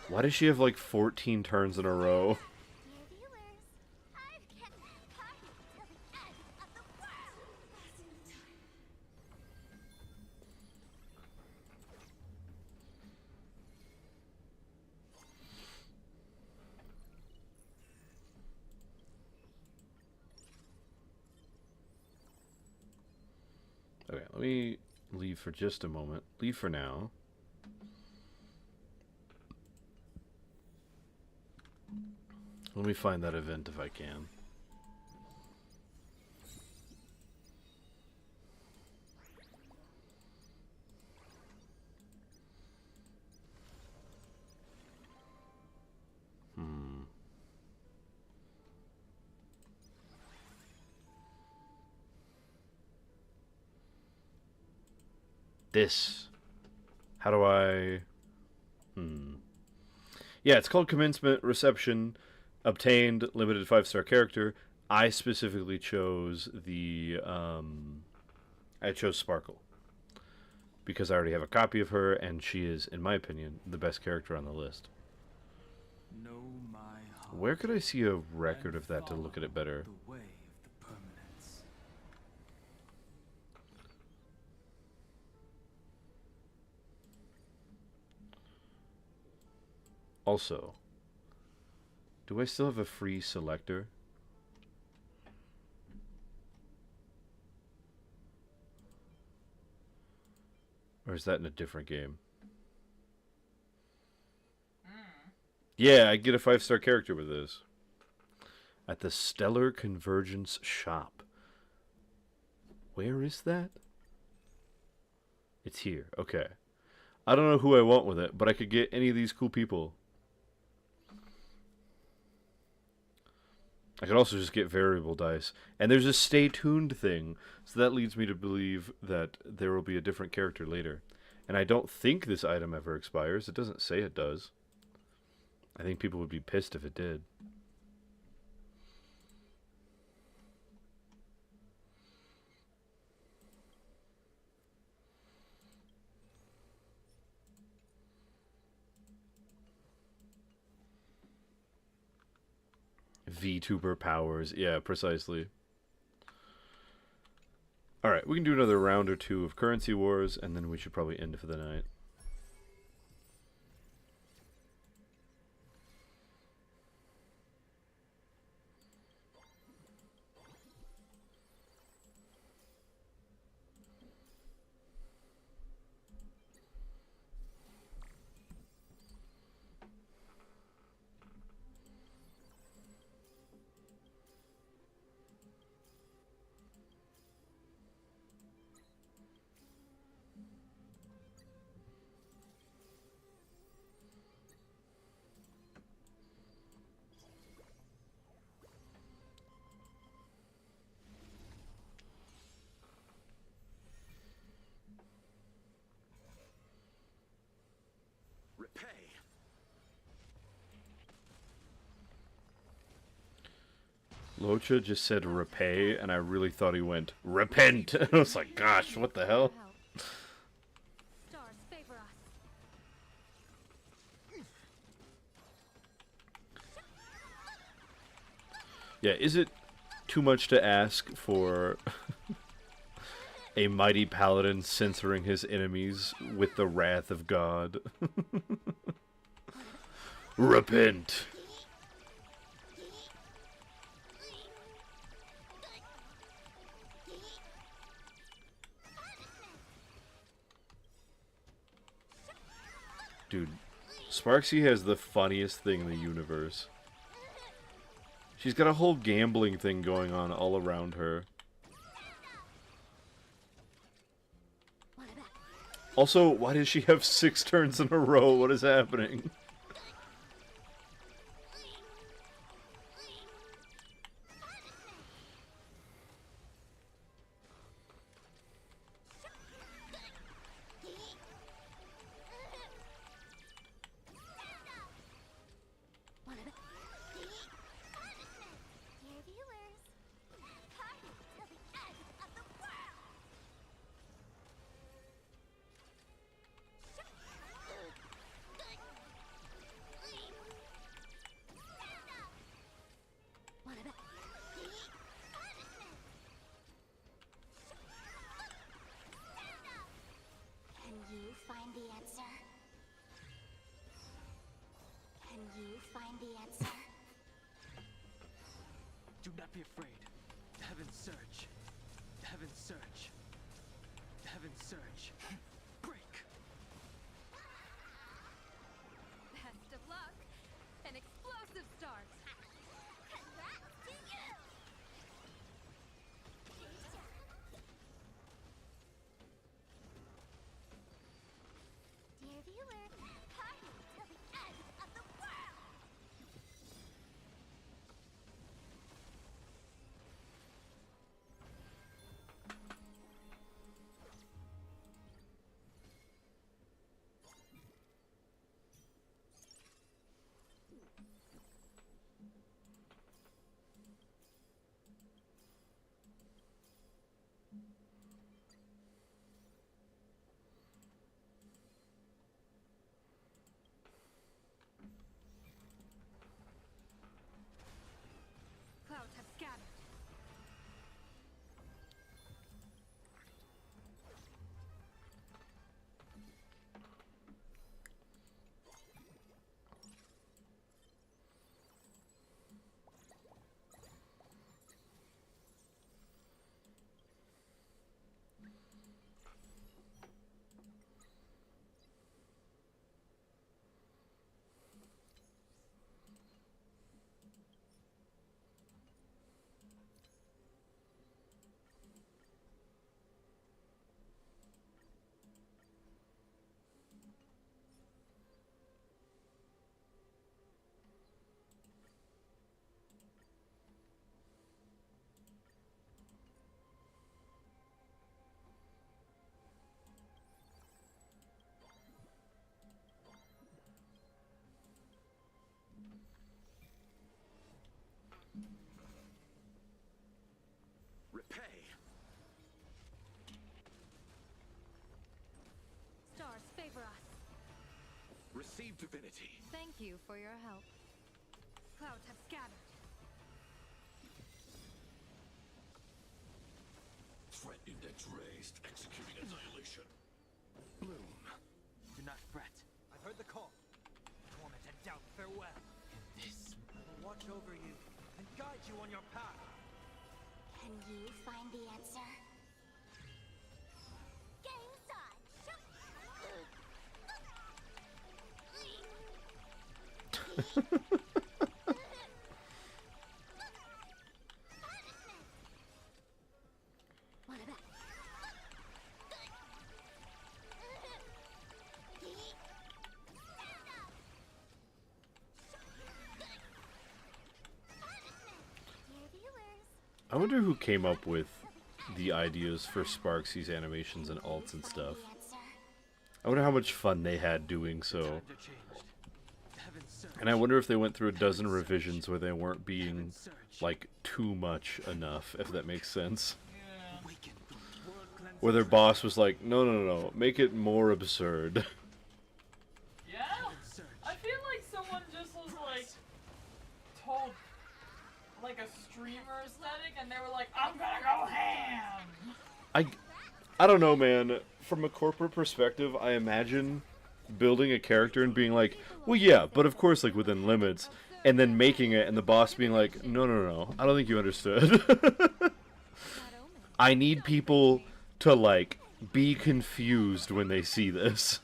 Why does she have like 14 turns in a row? Dear viewers, I've kept party till the end of the world. Okay, let me leave for just a moment. Leave for now. Let me find that event if I can. This. How do I... Yeah, it's called Commencement Reception. Obtained limited 5-star character. I specifically chose the... I chose Sparkle. Because I already have a copy of her, and she is, in my opinion, the best character on the list. Know my heart. Where could I see a record of that to look at it better? The way of the permanence. Also, do I still have a free selector? Or is that in a different game? Yeah, I get a 5-star character with this. At the Stellar Convergence Shop. Where is that? It's here. Okay. I don't know who I want with it, but I could get any of these cool people. I could also just get variable dice. And there's a stay tuned thing, so that leads me to believe that there will be a different character later. And I don't think this item ever expires. It doesn't say it does. I think people would be pissed if it did. VTuber powers. Yeah, precisely. Alright, we can do another round or two of currency wars, and then we should probably end it for the night. Repay. Locha just said repay, and I really thought he went repent. I was like, gosh, what the hell? Stars favor us. Yeah, is it too much to ask for a mighty paladin censoring his enemies with the wrath of God? Repent! Dude, Sparksy has the funniest thing in the universe. She's got a whole gambling thing going on all around her. Also, why does she have 6 turns in a row? What is happening? Dear viewers, party till the end of the world! Can you find the answer? Can you find the answer? Do not be afraid. Heaven's surge. Heaven's surge. Heaven's surge. Break. Best of luck. An explosive start. Congrats to you! Dear viewer, party till the end of the world! Clouds have scattered. Repay. Stars favor us. Receive divinity. Thank you for your help. Clouds have scattered. Threat index raised. Executing annihilation. Bloom. Do not fret. I've heard the call. Torment and doubt, farewell. In this, I will watch over you and guide you on your path. Can you find the answer? Game time! What about? Dear viewers, I wonder who came up with the ideas for Sparksy's animations and alts and stuff. the answer. I wonder how much fun they had doing so. Times are changed. Heaven surge. And I wonder if they went through a dozen revisions where they weren't being, like, too much enough, if that makes sense. Yeah. Awaken. World cleanse. Where their boss was like, no, no, no, no, make it more absurd. Yeah? Surge. I feel like someone just was like told like a streamer aesthetic and they were like, I'm gonna go ham! I don't know, man. From a corporate perspective, I imagine building a character and being like, well, yeah, but of course, like, within limits, and then making it, and the boss being like, no, no, no, I don't think you understood. I need people to, like, be confused when they see this.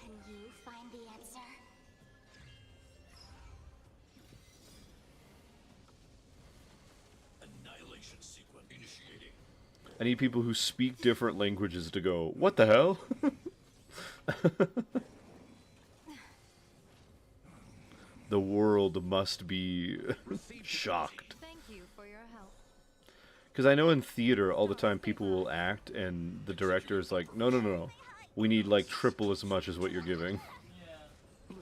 Can you find the answer? Annihilation sequence initiating. I need people who speak different languages to go, what the hell? The world must be shocked. Thank you for your help. Because I know in theater, all the time, people will act, and the director is like, no, no, no, no. We need, like, triple as much as what you're giving. Yeah. I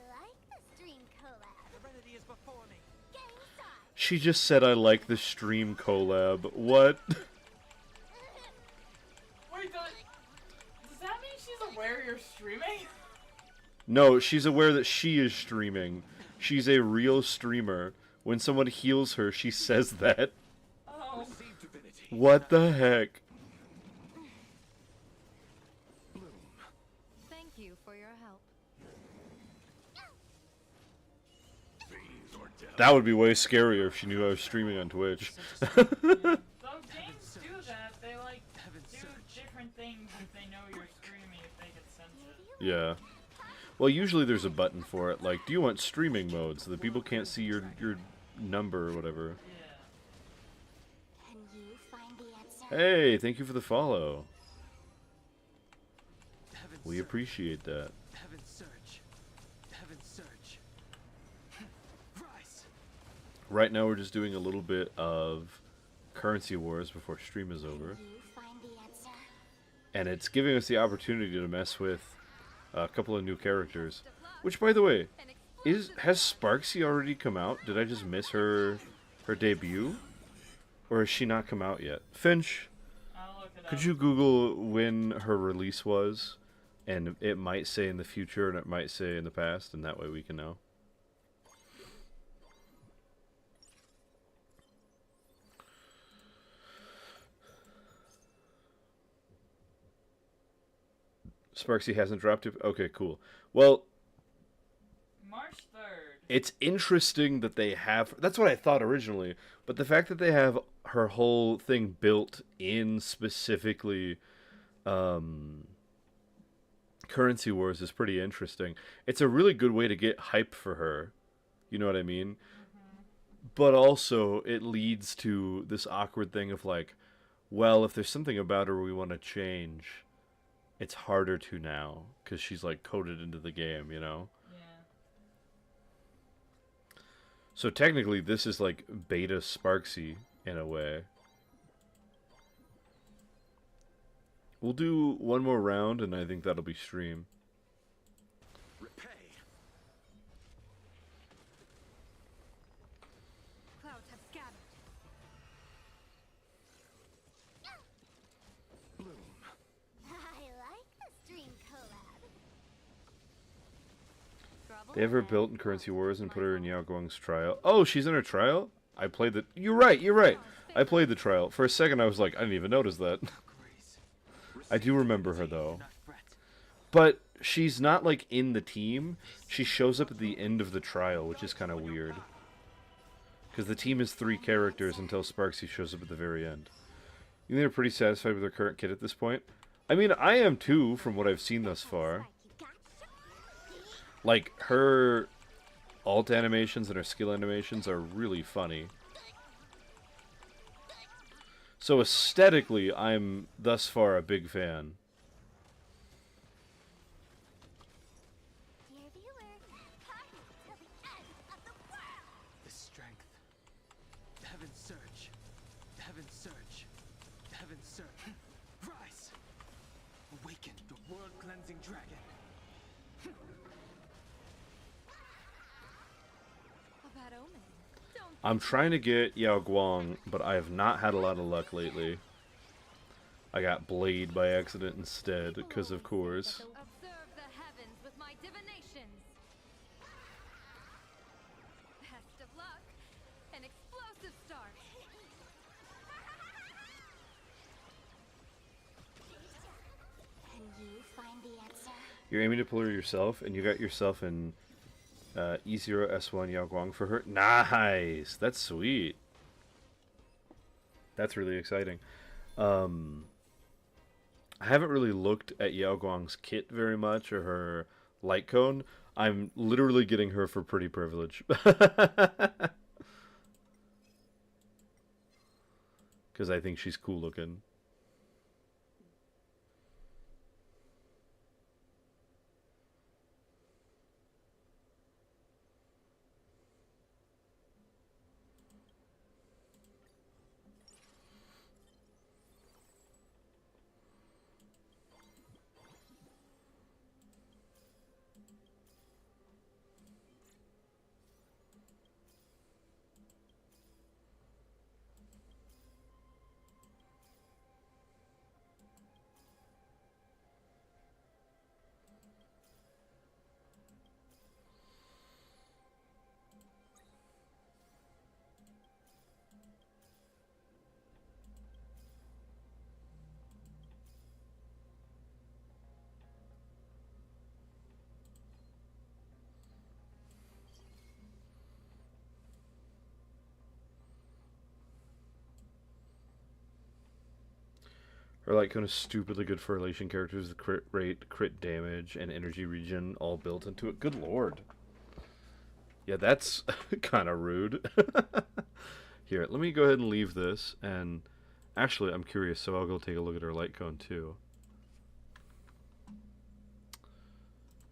like the stream collab. Serenity is before me. Game time! She just said I like the stream collab. What? Wait, does that mean she's aware you're streaming? No, she's aware that she is streaming. She's a real streamer. When someone heals her, she says that. Oh. Receive divinity. What the heck? Bloom. Thank you for your help. Fiends or death. That would be way scarier if she knew I was streaming on Twitch. Those games do that. They like do different things if they know you're streaming if they can sense it. Yeah. Well, usually there's a button for it, like, do you want streaming mode so that people can't see your number or whatever. Yeah. Can you find the answer? Hey, thank you for the follow. Heaven We surge. appreciate that. Heaven surge. Heaven surge. Rise. Right now we're just doing a little bit of currency wars before stream is over. Can you find the answer? And it's giving us the opportunity to mess with a couple of new characters. Which, by the way, has Sparksy already come out? Did I just miss her debut? Or has she not come out yet? Finch, I'll look it up. could you Google when her release was? And it might say in the future and it might say in the past, and that way we can know. Sparksy hasn't dropped it? Okay, cool. Well, March 3rd. it's interesting that they have... That's what I thought originally. But the fact that they have her whole thing built in specifically Currency Wars is pretty interesting. It's a really good way to get hype for her. You know what I mean? But also, it leads to this awkward thing of like, well, if there's something about her we want to change, it's harder to now because she's like coded into the game, you know? Yeah. So technically, this is like beta Sparksy in a way. We'll do one more round, and I think that'll be stream. Repay. Clouds have gathered. Bloom. I like the stream collab. Trouble They have her ahead. built in Currency Wars and put her in Yao Guang's trial. Oh, she's in her trial? I played the... You're right, you're right. I played the trial. For a second, I was like, I didn't even notice that. I do remember her, though. But she's not, like, in the team. She shows up at the end of the trial, which is kind of weird. Because the team is 3 characters until Sparksy shows up at the very end. You think they're pretty satisfied with their current kit at this point? I mean, I am too, from what I've seen thus far. Like, her alt animations and her skill animations are really funny. So aesthetically, I'm thus far a big fan. Dear viewer, come till the end of the world. The strength. The heavens surge. The heavens surge. The heavens surge. Rise! Awaken the world-cleansing dragon. A bad omen. Don't I'm trying to get Yao Guang, but I have not had a lot of luck lately. I got Blade by accident instead, because of course. observe the heavens with my divinations. Best of luck. An explosive start. Can you find the answer? You're aiming to pull her yourself, and you got yourself an E0 S1 Yao Guang for her. Nice! That's sweet. That's really exciting. I haven't really looked at Yao Guang's kit very much, or her light cone. I'm literally getting her for pretty privilege. Because I think she's cool looking. Or like kind of stupidly good for relation characters, the crit rate, crit damage, and energy regen all built into it. Good lord. Yeah, that's kind of rude. Here, let me go ahead and leave this, and actually I'm curious, so I'll go take a look at her light cone too.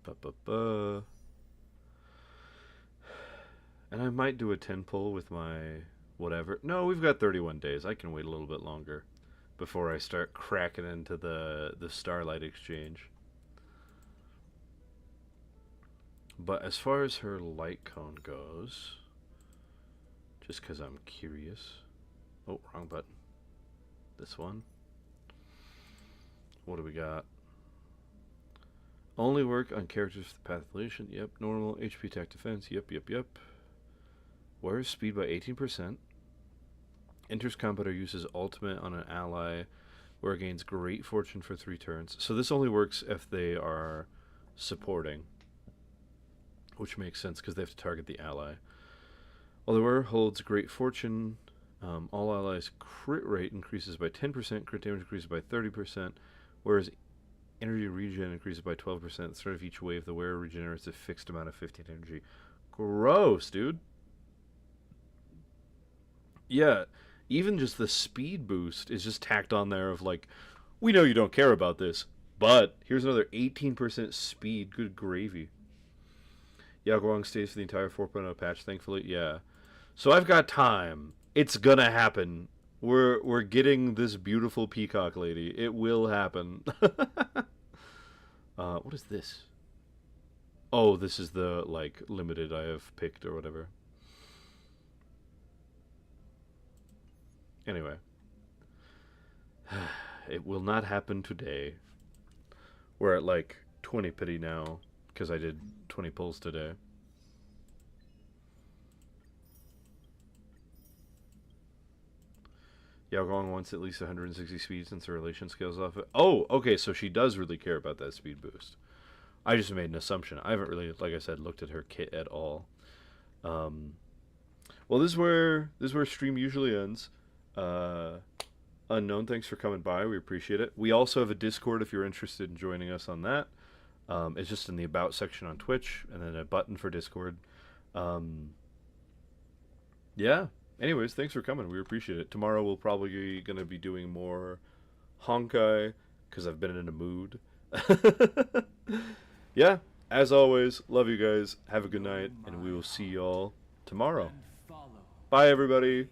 Ba-ba-ba. And I might do a 10 pull with my whatever. No, we've got 31 days. I can wait a little bit longer before I start cracking into the Starlight Exchange. But as far as her light cone goes, just because I'm curious. Oh, wrong button. This one. What do we got? Only work on characters with the path of relation. Yep. Normal HP attack defense. Yep. Wears speed by 18%. Enters combat or uses ultimate on an ally where it gains great fortune for 3 turns. So this only works if they are supporting, which makes sense because they have to target the ally. While the wearer holds great fortune, all allies' crit rate increases by 10%, crit damage increases by 30%, whereas energy regen increases by 12%. At the start of each wave, the wearer regenerates a fixed amount of 15 energy. Gross, dude. Yeah. Even just the speed boost is just tacked on there of like, we know you don't care about this, but here's another 18% speed. Good gravy. Yao Guang stays for the entire 4.0 patch, thankfully. Yeah. So I've got time. It's gonna happen. We're getting this beautiful peacock lady. It will happen. What is this? Oh, this is the, like, limited I have picked or whatever. Anyway. It will not happen today. We're at like 20 pity now because I did 20 pulls today. Yao Gong wants at least 160 speed since her relation scales off it. Oh, okay, so she does really care about that speed boost. I just made an assumption. I haven't really, like I said, looked at her kit at all. Well, this is where stream usually ends. Unknown, thanks for coming by. We appreciate it. We also have a Discord if you're interested in joining us on that. It's just in the About section on Twitch, and then a button for Discord. Yeah. Anyways, thanks for coming. We appreciate it. Tomorrow we'll probably going to be doing more Honkai, because I've been in a mood. Yeah, as always, love you guys. Have a good night, and we will see y'all tomorrow. Bye, everybody.